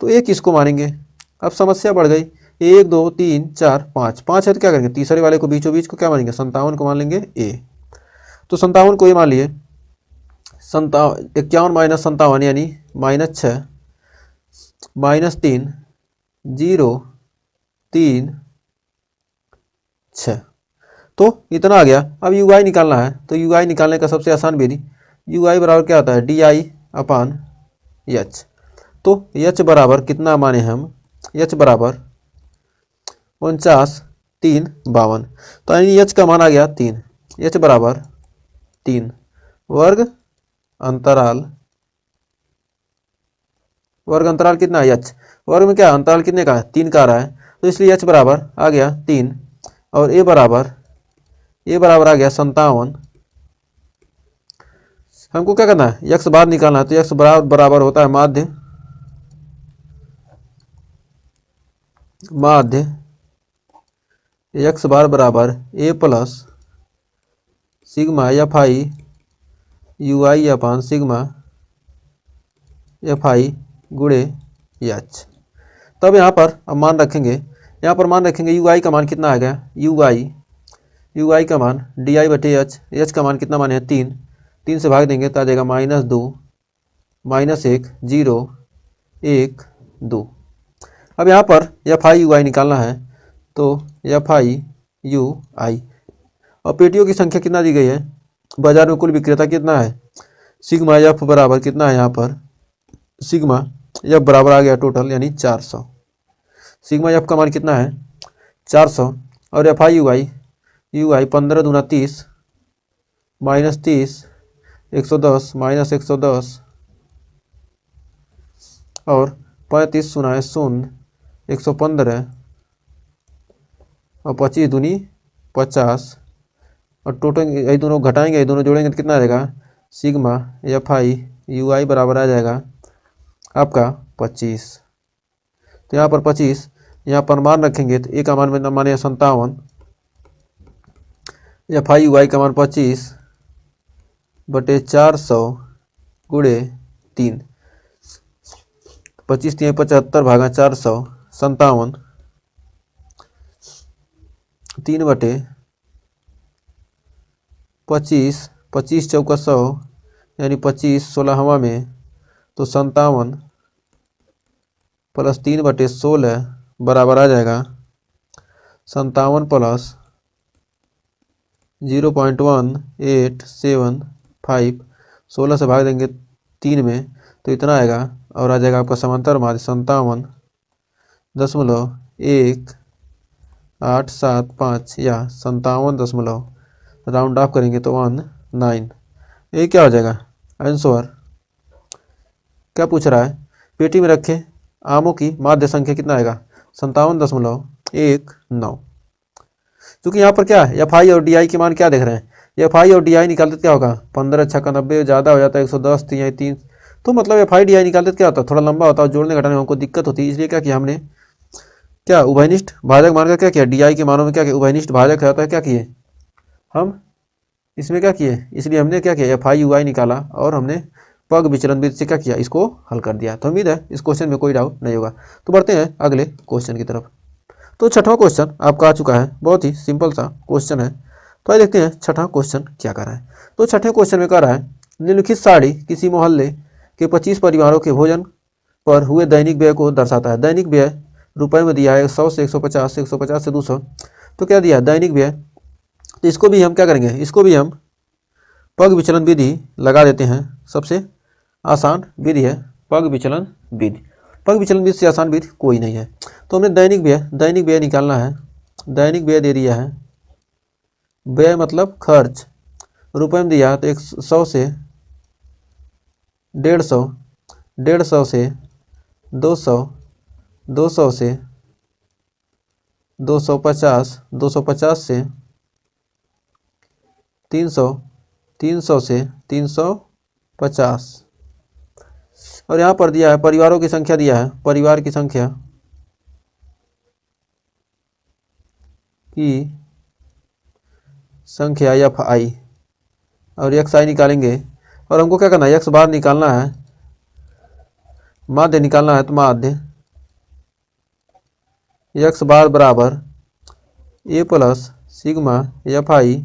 तो ए किसको मानेंगे? अब समस्या बढ़ गई। 1 2 3 4 5, 5 है तो क्या करेंगे, तीसरे वाले को बीचों बीच को क्या मानेंगे, 57 को मान लेंगे ए। तो 57 को ये मान लिए, 51 माइनस 57 यानी -6 -3 0 3 6। तो इतना आ गया। अब यू आई निकालना है। तो यू आई निकालने का सबसे आसान विधि, यू आई बराबर क्या होता है, डी आई अपान एच। तो एच बराबर कितना माने हम, एच बराबर 49 3 52। तो यानी एच का मान आ गया 3। एच बराबर 3 वर्ग अंतराल, वर्ग अंतराल कितना है, एच वर्ग में क्या अंतराल कितने का है, 3 का आ रहा है। तो इसलिए एच बराबर आ गया 3 और ए बराबर आ गया 57। हमको क्या करना है, यक्स बार निकालना है। तो यक्स बराबर होता है माध्य यक्स बार बराबर A plus sigma f I u i upon sigma f i गुणे एच। तब यहाँ पर अब मान रखेंगे, यू आई का मान कितना आ गया, यू आई का मान डी आई बटे एच, एच का मान कितना माने है 3, 3 से भाग देंगे तो आ जाएगा -2 -1 0 1 2। अब यहाँ पर एफ आई यू आई निकालना है। तो एफ आई यू आई और पेटियों की संख्या कितना दी गई है, बाजार में कुल विक्रेता कितना है, सिग्मा एफ बराबर कितना है, यहाँ पर सिग्मा एफ बराबर आ गया टोटल यानी 400। सिग्मा एफ का मान कितना है 400 और एफ आई यू आई 15 दूना 30 -30 110 -110 और 35 सुना है 0 115 और 25 दूनी 50 और टोटल ये दोनों घटाएंगे, ये दोनों जोड़ेंगे तो कितना आ जाएगा, सिग्मा एफ आई यू आई बराबर आ जाएगा आपका 25। तो यहाँ पर 25, यहाँ पर मान रखेंगे तो ए का मान में माने 57, एफ आई यू आई का मान 25 बटे 400 गुणे 3, 25 3 75 भागा 400 57, 3 बटे 25, 25 चौका 100 यानी 25 16 हवा में तो 57 प्लस 3 बटे 16 बराबर आ जाएगा 57 प्लस 0.1875, 16 से भाग देंगे 3 में तो इतना आएगा और आ जाएगा आपका समांतर माध्य 57.1875 या 57 राउंड ऑफ करेंगे तो 19। ये क्या हो जाएगा आंसर। क्या पूछ रहा है, पेटी में रखे आमों की माध्य संख्या कितना आएगा 57.19। क्योंकि यहाँ पर क्या है, एफ आई और डी आई के मान क्या देख रहे हैं, एफ आई और डी आई निकालते क्या होगा 15 6 90 ज़्यादा हो जाता है 110 3 तो मतलब एफ आई डी आई निकालते क्या होता है थोड़ा लंबा होता है, जोड़ने घटाने में हमको दिक्कत होती है। इसलिए क्या किया हमने क्या उभयनिष्ठ भाजक मानकर क्या किया, डी आई के मानों में क्या किया, उभयनिष्ठ भाजक होता है, क्या किए हम इसमें क्या किए, इसलिए हमने क्या किया एफ आई यू आई निकाला और हमने पग विचलन विधि से क्या किया, इसको हल कर दिया। तो उम्मीद है इस क्वेश्चन में कोई डाउट नहीं होगा। तो बढ़ते हैं अगले क्वेश्चन की तरफ। तो छठवां क्वेश्चन आपका आ चुका है, बहुत ही सिंपल सा क्वेश्चन है। तो आइए देखते हैं छठा क्वेश्चन क्या कर रहा है। तो छठे क्वेश्चन में कह रहा है निम्नलिखित सारणी किसी मोहल्ले के 25 परिवारों के भोजन पर हुए दैनिक व्यय को दर्शाता है। दैनिक व्यय रुपए में दिया है 100 से 150 से 150 से 200। तो क्या दिया दैनिक व्यय, तो इसको भी हम क्या करेंगे, इसको भी हम पग विचलन विधि लगा देते हैं। सबसे आसान विधि है पग विचलन विधि। पग विचलन विधि से आसान विधि कोई नहीं है। तो हमने दैनिक व्यय निकालना है। दैनिक व्यय दे दिया है, व्यय मतलब खर्च, रुपए में दिया तो 100 से 150, 150 से 200, 200 से 250, 250 से 300, 300 से 350। और यहाँ पर दिया है परिवारों की संख्या, दिया है परिवार की संख्या एफ आई और एक्स आई निकालेंगे। और हमको क्या करना है, एक्स बार निकालना है, माध्य निकालना है। तो माध्य एक्स बार बराबर A plus sigma f I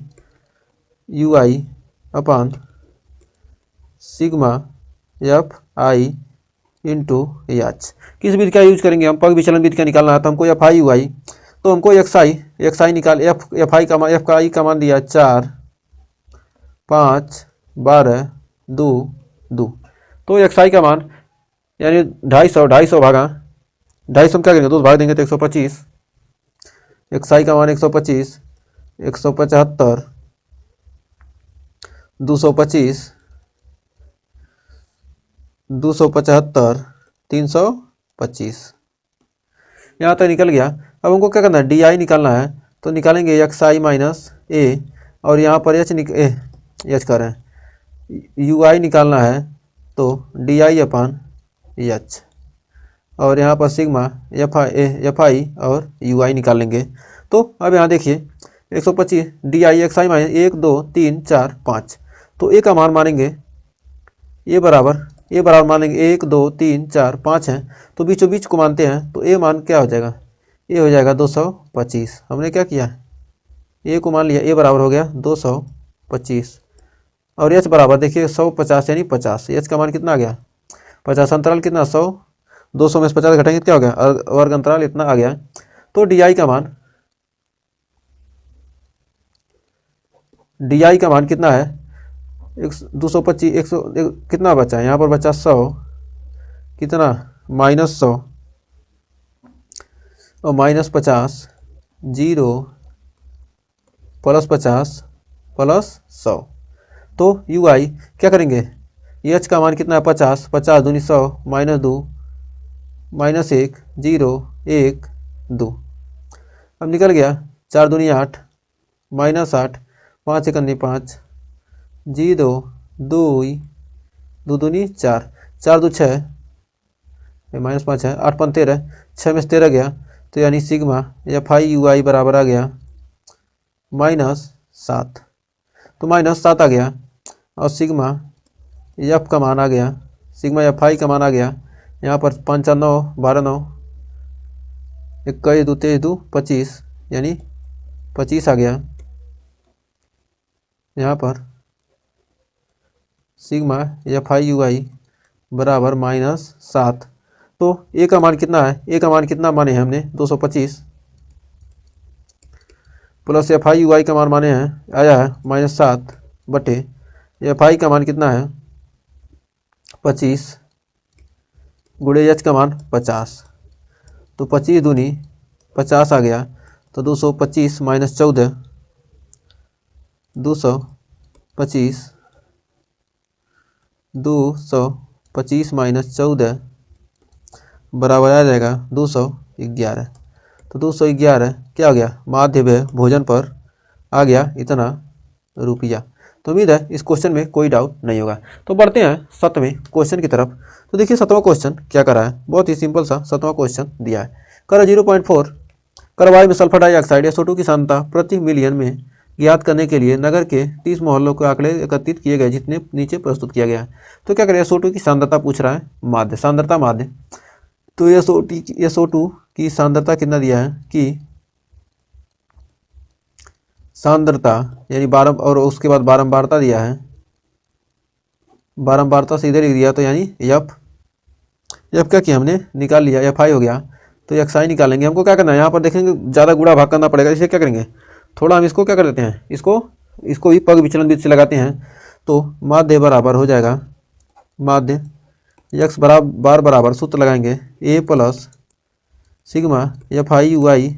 u i upon sigma f i into h. किस विधि का यूज करेंगे हम, पग विचलन विधि का निकालना है। तो हमको एफ आई यू आई, तो हमको एक्स आई निकाल, एफ आई का मान, एफ का आई का मान दिया 4, 5, 12, 2, 2। तो एक्स आई का मान यानी 250 भागा 250 हम क्या करेंगे, 2 भाग देंगे तो 125। एक्स आई का मान 125, 175, 225, 275, 325। यहाँ तक निकल गया। अब हमको क्या करना है, डी आई निकालना है। तो निकालेंगे एक्स आई माइनस ए, और यहाँ पर एच कर रहे हैं, यू आई निकालना है। तो डी आई अपान एच, और यहाँ पर सिग्मा एफ आई और यू आई निकाल लेंगे। तो अब यहाँ देखिए 125 D I x I minus 1 2 3 4 5। तो ए का मान मानेंगे, ए बराबर मानेंगे 1 2 3 4 5 है। तो बीचों बीच को मानते हैं। तो ए मान क्या हो जाएगा, ए हो जाएगा 225। हमने क्या किया, ए को मान लिया, ए बराबर हो गया 225। और एच बराबर देखिए 150 यानी 50। एच का मान कितना आ गया 50, अंतराल कितना 100, 200 में से 50 घटाएंगे क्या हो गया, वर्ग अंतराल इतना आ गया। तो डी आई का मान कितना है 225, 100 कितना बचा है यहाँ पर, बचा 100, कितना -100 और -50, 0 +50 +100। तो यू आई क्या करेंगे, एच का मान कितना है 50, 50 दूनी 100, -2 -1 0 1 2। अब निकल गया 4 दूनी 8, -8 5 1 5, 0 2 2 दूनी 4, 4 2 6 -5 है, 8 5 13, 6 में से 13 गया। तो यानी सिग्मा एफ आई यू आई बराबर आ गया -7। तो -7 आ गया, और सिग्मा एफ का मान आ गया, सिग्मा एफ आई का मान आ गया यहाँ पर 5 9 12 9, 21 2 23 2 25, यानी 25 आ गया। यहाँ पर सिग्मा एफ आई यू आई बराबर -7। तो ए का मान कितना है, ए का मान कितना माने हैं हमने 225, प्लस एफ आई यू आई का मान माने हैं आया है -7 बटे एफ आई का मान कितना है 25 गुणे एच का मान 50। तो 25 दूनी 50 आ गया। तो 225 -14, 225 -14 बराबर आ जाएगा 211। तो 211 क्या हो गया, माध्य व्यय भोजन पर आ गया इतना रुपया। तो उम्मीद है इस क्वेश्चन में कोई डाउट नहीं होगा। तो बढ़ते हैं 7वें क्वेश्चन की तरफ। तो देखिए 7वां क्वेश्चन क्या कर रहा है, बहुत ही सिंपल सा 7वां क्वेश्चन दिया है। कर 0.4 कर वायु में सल्फर डाइऑक्साइड SO2 की सांद्रता प्रति मिलियन में ज्ञात करने के लिए नगर के 30 मोहल्लों के आंकड़े एकत्रित किए गए, जितने नीचे प्रस्तुत किया गया है। तो क्या करें, SO2 की सांद्रता पूछ रहा है, माध्य सांद्रता माध्य। तो SO2 की सांद्रता कितना दिया है कि सांद्रता यानी और उसके बाद बारंबारता दिया है, बारंबारता से इधर लिख दिया, तो यानी एफ क्या किया हमने, निकाल लिया, FI हो गया। तो XI निकालेंगे। हमको क्या करना है, यहाँ पर देखेंगे ज़्यादा गुणा भाग करना पड़ेगा, इसे क्या करेंगे, थोड़ा हम इसको क्या कर लेते हैं, इसको भी पग विचलन विधि से लगाते हैं। तो माध्य बराबर हो जाएगा, माध्य x बराबर सूत्र लगाएंगे A plus sigma FI UI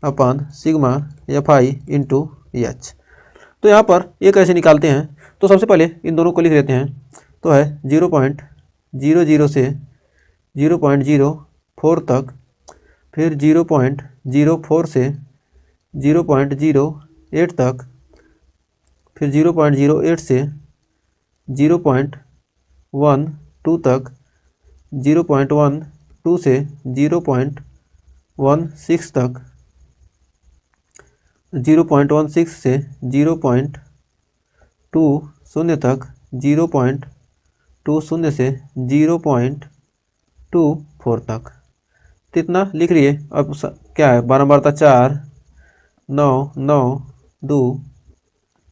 upon sigma FI into H। तो यहाँ पर ये कैसे निकालते हैं, तो सबसे पहले इन दोनों को लिख लेते हैं। तो है 0.00 से 0.04 तक, फिर 0.04 से 0.08 तक, फिर 0.08 से 0.12 तक, 0.12 से 0.16 तक, 0.16 से 0.20 तक, 0.20 से 0.24 तक। तो इतना लिख लिए। अब क्या है, बारंबारता 4 9 9 2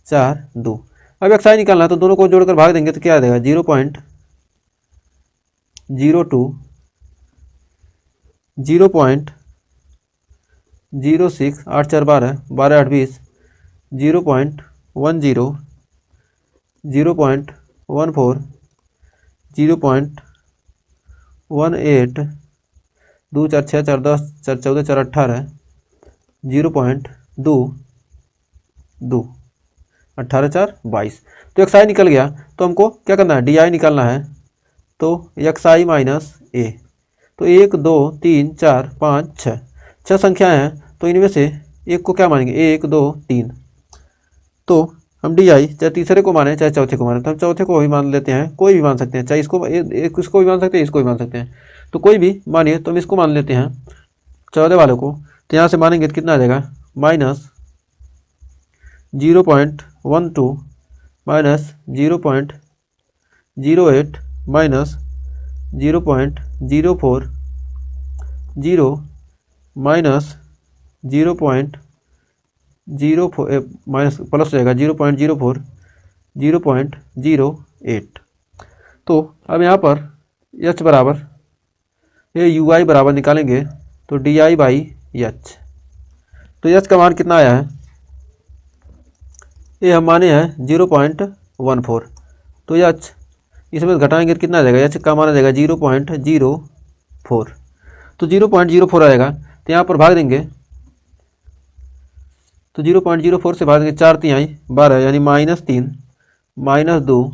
4 2। अब XI निकालना है, तो दोनों को जोड़कर भाग देंगे तो क्या आ जाएगा, 0.02 0.06 8 4 12 12 8 20 0.10 0.14 0.18 2 4 6 4 10 4 14 4 18 0.2 18 4 22। तो XI निकल गया। तो हमको क्या करना है, DI निकालना है। तो XI माइनस A। तो 1 2 3 4 5 6 संख्याएं हैं, तो इनमें से एक को क्या मानेंगे, 1 2 3। तो हम DI चाहे तीसरे को माने चाहे चौथे को माने, तो हम चौथे को भी मान लेते हैं, कोई भी मान सकते हैं, चाहे इसको भी मान सकते हैं, इसको भी मान सकते हैं। तो कोई भी मानिए, तो हम इसको मान लेते हैं 14 वालों को। तो यहाँ से मानेंगे तो कितना आ जाएगा, minus 0.12 minus 0.08 minus 0.04 0 minus 0.04 minus plus हो जाएगा 0.04 0.08। तो अब यहाँ पर H बराबर ये UI बराबर निकालेंगे, तो DI बाई H। तो H का मान कितना आया है, ये हम माने हैं 0.14। तो H इसमें घटाएंगे तो कितना आ जाएगा, H का मान आ जाएगा 0.04। तो 0.04 आएगा, तो यहाँ पर भाग देंगे। तो 0.04 से भाग देंगे, 4 तिहाई 12 यानी -3 -2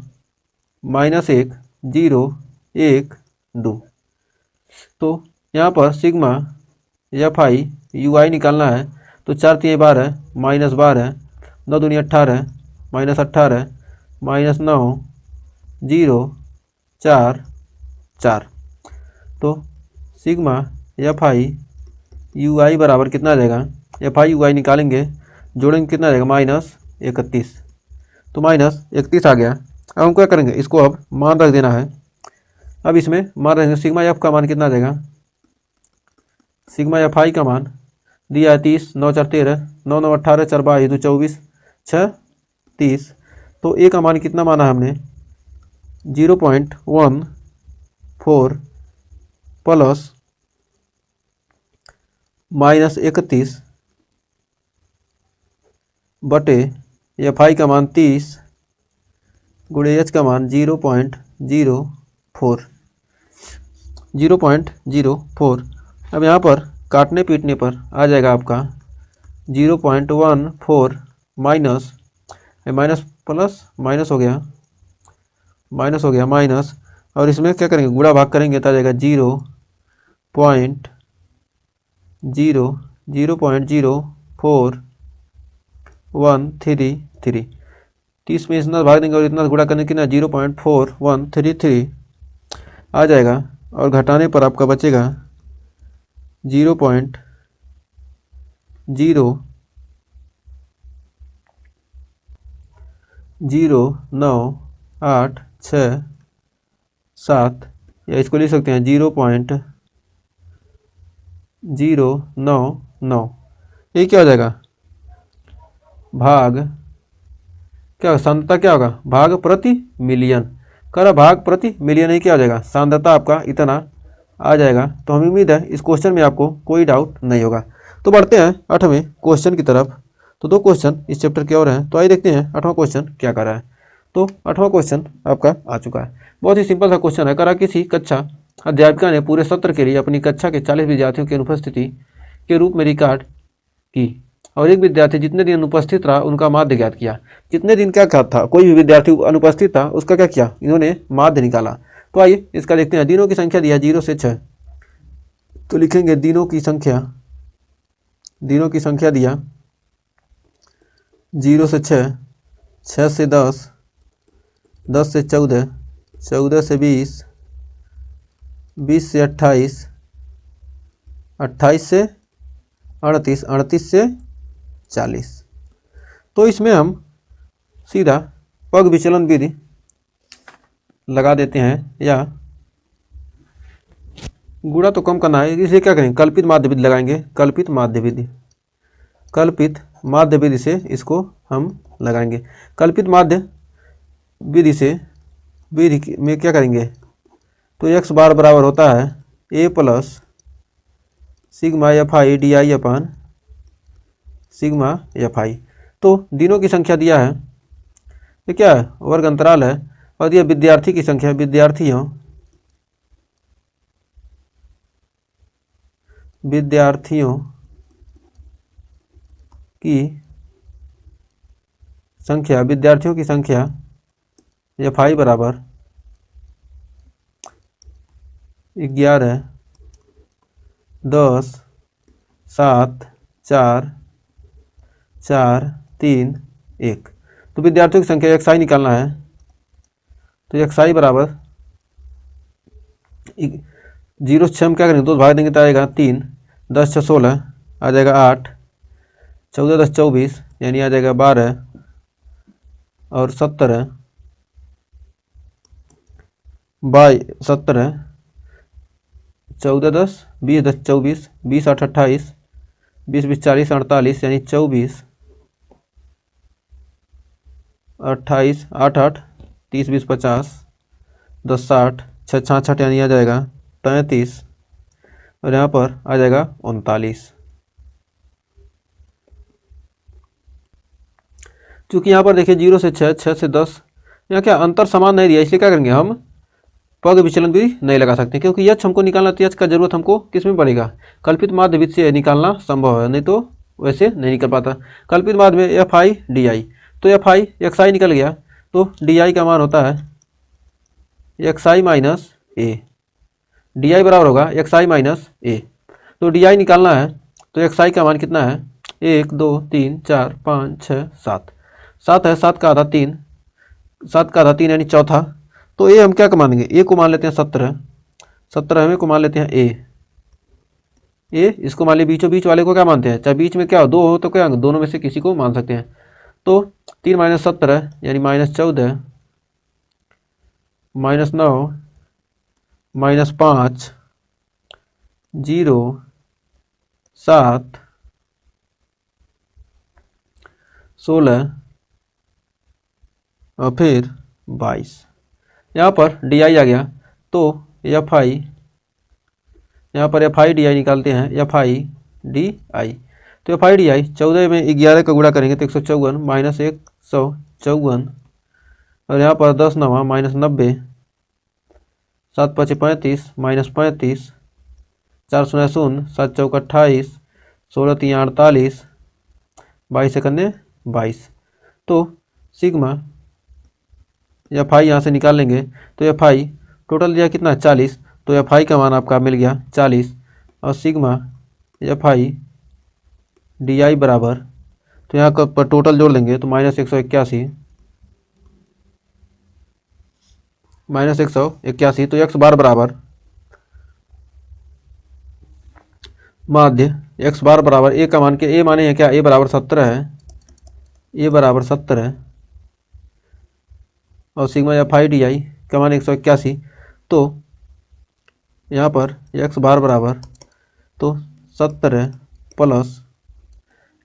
-1 0 1 2। तो यहाँ पर सिग्मा FI UI निकालना है। तो 4 तिहाई 12 -12 9 दूनी 18 -18 -9 0 4 4। तो सिग्मा FI UI बराबर कितना आ जाएगा, FI UI निकालेंगे, जोड़ेंगे कितना आ जाएगा, -31। तो -31 आ गया। अब हम क्या करेंगे, इसको अब मान रख देना है। अब इसमें मान रखेंगे, सिग्मा F का मान कितना आ जाएगा, सिग्मा FI का मान दिया है 30 9 4 13 9 9 18 4 22 2 24 6 30। तो A का मान कितना माना है हमने, 0.14 प्लस -31 बटे FI का मान 30 गुणे H का मान 0.04 0.04। अब यहाँ पर काटने पीटने पर आ जाएगा आपका 0.14 माइनस प्लस माइनस हो गया माइनस, और इसमें क्या करेंगे, गुणा भाग करेंगे तो आ जाएगा 0.04133। 30 में इतना भाग देंगे और इतना गुणा करने की ना 0.4133 आ जाएगा, और घटाने पर आपका बचेगा 0.00987, या इसको लिख सकते हैं 0.099। ये क्या हो जाएगा, भाग क्या सांद्रता क्या होगा, भाग प्रति मिलियन। कह भाग प्रति मिलियन ही क्या हो जाएगा, सांद्रता आपका इतना आ जाएगा। तो हमें उम्मीद है इस क्वेश्चन में आपको कोई डाउट नहीं होगा। तो बढ़ते हैं 8वें क्वेश्चन की तरफ। तो 2 क्वेश्चन इस चैप्टर के और हैं, तो आइए देखते हैं 8वां क्वेश्चन क्या कर रहा है। तो 8वां क्वेश्चन आपका आ चुका है। बहुत ही सिंपल सा क्वेश्चन है। करा किसी कक्षा अध्यापिका ने पूरे सत्र के लिए अपनी कक्षा के 40 विद्यार्थियों की अनुपस्थिति के रूप में रिकॉर्ड की और एक विद्यार्थी जितने दिन अनुपस्थित रहा उनका माध्य ज्ञात किया। जितने दिन क्या था, कोई भी विद्यार्थी अनुपस्थित था उसका क्या किया, इन्होंने माध्य निकाला। तो आइए इसका देखते हैं। दिनों की संख्या दिया 0 से 6, तो लिखेंगे दिनों की संख्या दिया 0 से 6, 6 से 10, 10 से 14, 14 से 20, 20 से 28, 28 से 38, 38 से 40। तो इसमें हम सीधा पग विचलन विधि लगा देते हैं, या गुणा तो कम करना है, इसलिए क्या करेंगे, कल्पित माध्य विधि लगाएंगे। कल्पित माध्य विधि से इसको हम लगाएंगे। कल्पित माध्य विधि में क्या करेंगे, तो x बार बराबर होता है a plus sigma f i d I upon sigma f i. तो दिनों की संख्या दिया है, ये क्या है, वर्ग अंतराल है, और दिया विद्यार्थी की संख्या, विद्यार्थियों की संख्या एफ आई बराबर 11, 10, 7, 4, 4, 3, 1। तो विद्यार्थियों की संख्या एक्स आई निकालना है। तो एक्स आई बराबर 0 से 6 हम क्या करेंगे, 2 भाग देंगे तो आएगा 3, 10 6 16 आ जाएगा 8, 14 10 24 यानी आ जाएगा 12, और 17 17, 14 10 20 10 24, 20 8 28, 20 20 40 48 यानी 24, 28 8 8 30 20 50, 10 60, 6 66 यानी आ जाएगा 33, और यहाँ पर आ जाएगा 39। चूँकि यहाँ पर देखिए 0 से 6, 6 से 10, यहाँ क्या अंतर समान नहीं दिया, इसलिए क्या करेंगे, हम पग विचलन भी नहीं लगा सकते, क्योंकि यच हमको निकालना, तो यच का जरूरत हमको किस में पड़ेगा, कल्पित माध्य विधि से निकालना संभव है, नहीं तो वैसे नहीं निकल पाता। कल्पित माध्य में एफ आई डी आई, तो एफ आई एक्स आई निकल गया, तो डी आई का मान होता है x I minus A. D I बराबर होगा एक्स आई माइनस ए। तो डी आई निकालना है, तो एक्स आई का मान कितना है, 1 2 3 4 5 6 7, 7 है, 7 का आधा 3, 7 का आधा 3 यानी चौथा। तो ए हम क्या को मान लेंगे, ए को मान लेते हैं 17, 17 हमें को मान लेते हैं ए, इसको मान लिया, बीचों बीच वाले को क्या मानते हैं, चाहे बीच में क्या हो, 2 हो तो क्या दोनों में से किसी को मान सकते हैं। तो 3 माइनस 17 यानी माइनस 14, माइनस 9, माइनस 5, 0, 7, 16 और फिर 22। यहाँ पर डी आई आ गया, तो एफ आई, यहाँ पर एफ आई डी आई निकालते हैं, एफ आई डी आई। तो एफ आई डी आई 14 में 11 का गुणा करेंगे तो 154 माइनस 154, और यहाँ पर 10 9 माइनस 90, 7 5 35 माइनस 35, 4 0 0, 7 चौक 28, 16 3 48, 22 सेकंड 22। तो सिग्मा एफ आई यहाँ से निकाल लेंगे, तो एफ आई टोटल दिया कितना 40, तो एफ आई का मान आपका मिल गया 40, और sigma f i d I बराबर, तो यहाँ का पर टोटल जोड़ लेंगे तो माइनस 181, तो एक्स बार बराबर, माध्य एक्स बार बराबर ए का मान के ए माने हैं क्या, ए बराबर 17 है, ए बराबर 70 है और सिग्मा या फाई डी आई का मान 181। तो यहाँ पर एक्स बार बराबर तो 70 है प्लस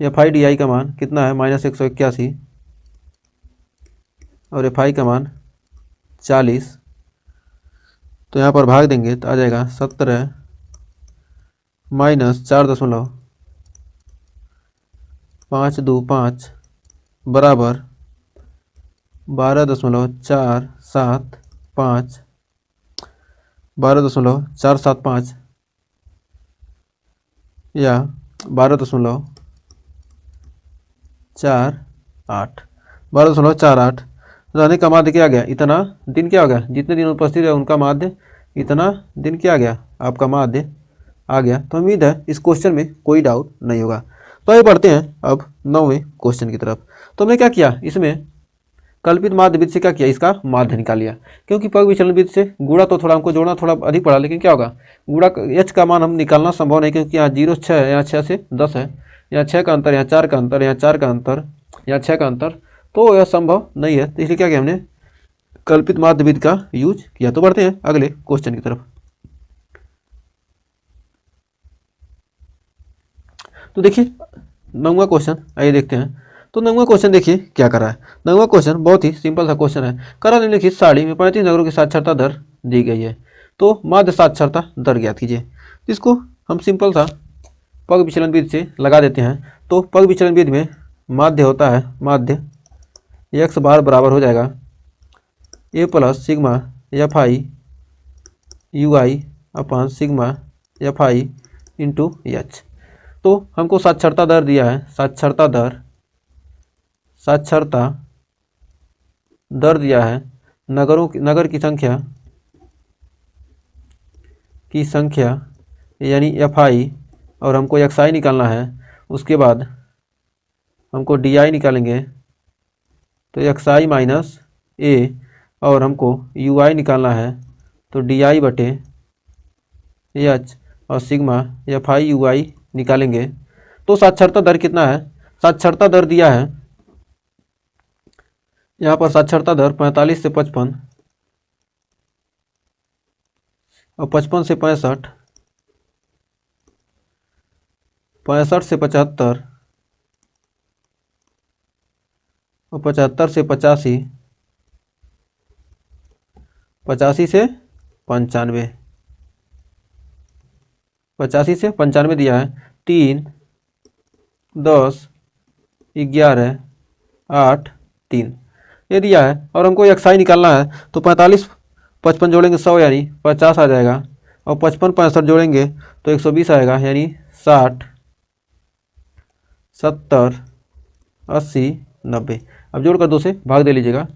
एफ आई डी आई का मान कितना है -181 और एफ आई का मान 40। तो यहाँ पर भाग देंगे तो आ जाएगा 17 माइनस 4.525 बराबर 12.475 12.475 या 12.48 रहने का माध्य क्या आ गया, इतना दिन क्या हो गया, जितने दिन उपस्थित है उनका माध्य इतना दिन क्या आ गया, आपका माध्य आ गया। तो उम्मीद है इस क्वेश्चन में कोई डाउट नहीं होगा। तो आगे बढ़ते हैं अब 9वें क्वेश्चन की तरफ। तो हमने क्या किया, इसमें कल्पित माध्य विधि से क्या किया, इसका माध्य निकाल लिया। क्योंकि पग विचलन विधि से गुणा तो थोड़ा हमको जोड़ना थोड़ा अधिक पड़ा, लेकिन क्या होगा गुणा एच का मान हम निकालना संभव नहीं, क्योंकि यहाँ 0 6 है, यहाँ 6 से 10 है, यहाँ 6 का अंतर, यहाँ 4 का अंतर, यहाँ 4 का अंतर, यहाँ 6 का अंतर, तो यह संभव नहीं है। तो इसलिए क्या किया हमने कल्पित माध्य विधि का यूज किया। तो बढ़ते हैं अगले क्वेश्चन की तरफ। तो देखिए 9वां क्वेश्चन, आइए देखते हैं। तो 9वां क्वेश्चन देखिए क्या कर रहा है। 9वां क्वेश्चन बहुत ही सिंपल सा क्वेश्चन है। करा निम्नलिखित सारणी में 35 नगरों की साक्षरता दर दी गई है, तो माध्य साक्षरता दर ज्ञात कीजिए। इसको हम सिंपल सा पग विचलन विधि से लगा देते हैं। तो पग विचलन विधि में माध्य होता है, माध्य एक्स बार बराबर हो जाएगा A plus sigma f I u i upon sigma f i into h. तो हमको साक्षरता दर दिया है, साक्षरता दर दिया है नगर की संख्या यानी एफ आई, और हमको एक्स आई निकालना है। उसके बाद हमको डी आई निकालेंगे, तो एक्स आई माइनस ए, और हमको यू आई निकालना है, तो डी आई बटे एच और सिग्मा एफ आई यू आई निकालेंगे। तो साक्षरता दर कितना है, साक्षरता दर दिया है यहाँ पर साक्षरता दर 45 से 55 और 55 से 65, 65 से 75 और 75 से 85, 85 से 95, 85 से 95 दिया है। 3 10 11 8 3 ये दिया है, और हमको एक्स आई निकालना है। तो 45 55 जोड़ेंगे 100 यानी 50 आ जाएगा, और 55 65 जोड़ेंगे तो 120 आएगा, यानी 60 70 80 90। अब जोड़कर 2 से भाग दे लीजिएगा।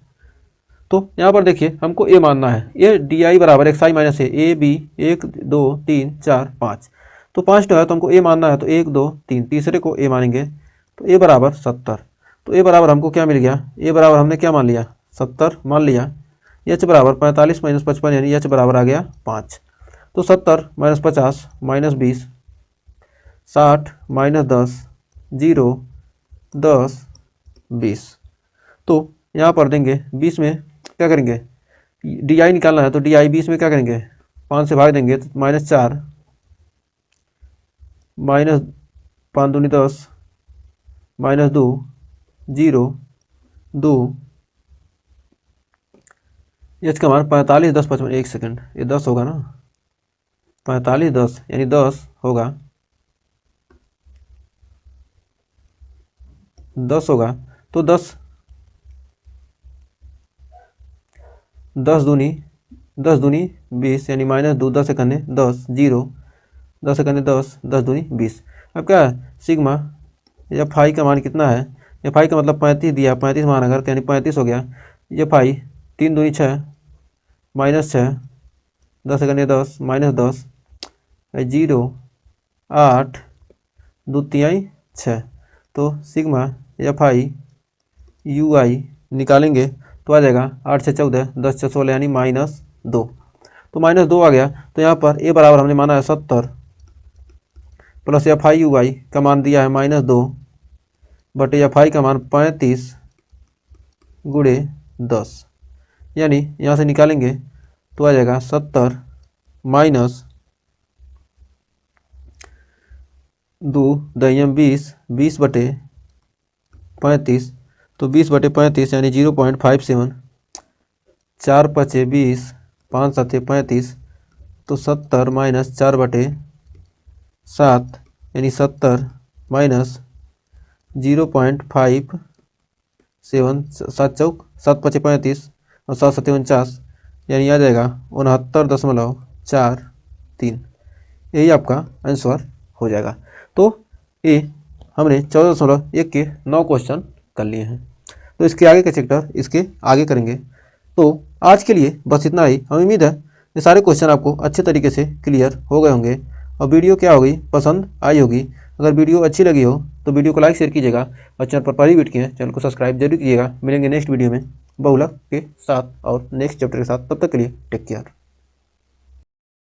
तो यहाँ पर देखिए हमको ए मानना है, ए डी आई बराबर X I minus A B 1 2 3 4 5। तो 5 है तो हमको ए मानना है, तो 1 2 3 तीसरे को ए मानेंगे, तो ए बराबर 70। तो ए बराबर हमको क्या मिल गया, ए बराबर हमने क्या मान लिया 70 मान लिया। एच बराबर 45 माइनस 55 यानी एच बराबर आ गया 5। तो 70 माइनस 50 माइनस 20, 60 माइनस 10 0 10 20। तो यहाँ पर देंगे 20 में क्या करेंगे डी आई निकालना है, तो डी आई 20 में क्या करेंगे 5 से भाग देंगे, तो -4 माइनस 5 दूनी 10 माइनस 2 0 2। एच का मान 45 10 55 1 सेकंड, ये 10 होगा ना, 45 10 यानी 10 होगा, 10 होगा। तो 10 दूनी 20 यानी -2 10 सेकंड 10 0 10 सेकंड 10 10 दूनी 20। अब क्या है सिग्मा एफ आई का मान कितना है, एफ आई का मतलब 35 दिया, 35 मान अगर यानी 35 हो गया। एफ आई 3 दूनी 6 -6 10 सेकंड 10 -10 0 8 2 3 6। तो सिग्मा एफ आई यू आई निकालेंगे तो आ जाएगा 8 से 14 10 से 16 यानी -2। तो -2 आ गया। तो यहाँ पर ए बराबर हमने माना है 70 प्लस एफ आई यू वाई का मान दिया है -2 बटे एफ आई का मान 35 गुणे 10, यानी यहाँ से निकालेंगे तो आ जाएगा 70 माइनस 2 दहियम 20, 20 बटे 35, तो 20 बटे 35 यानी 0.57, 4 पचे 20, 5 सते 35, तो 70 माइनस 4 बटे 7 यानी 70 माइनस 0.57, 7 चौक 7 पचे 35 और 7 सते 49, यानी आ जाएगा 69.43। यही आपका आंसर हो जाएगा। तो ये हमने 14.1 के 9 क्वेश्चन कर लिए हैं। तो इसके आगे के चैप्टर इसके आगे करेंगे। तो आज के लिए बस इतना ही। हमें उम्मीद है ये सारे क्वेश्चन आपको अच्छे तरीके से क्लियर हो गए होंगे और वीडियो क्या होगी, पसंद आई होगी। अगर वीडियो अच्छी लगी हो तो वीडियो को लाइक शेयर कीजिएगा और चैनल पर पहली वीडियो है चैनल को सब्सक्राइब जरूर कीजिएगा। मिलेंगे नेक्स्ट वीडियो में बहुलक के साथ और नेक्स्ट चैप्टर के साथ। तब तक के लिए टेक केयर।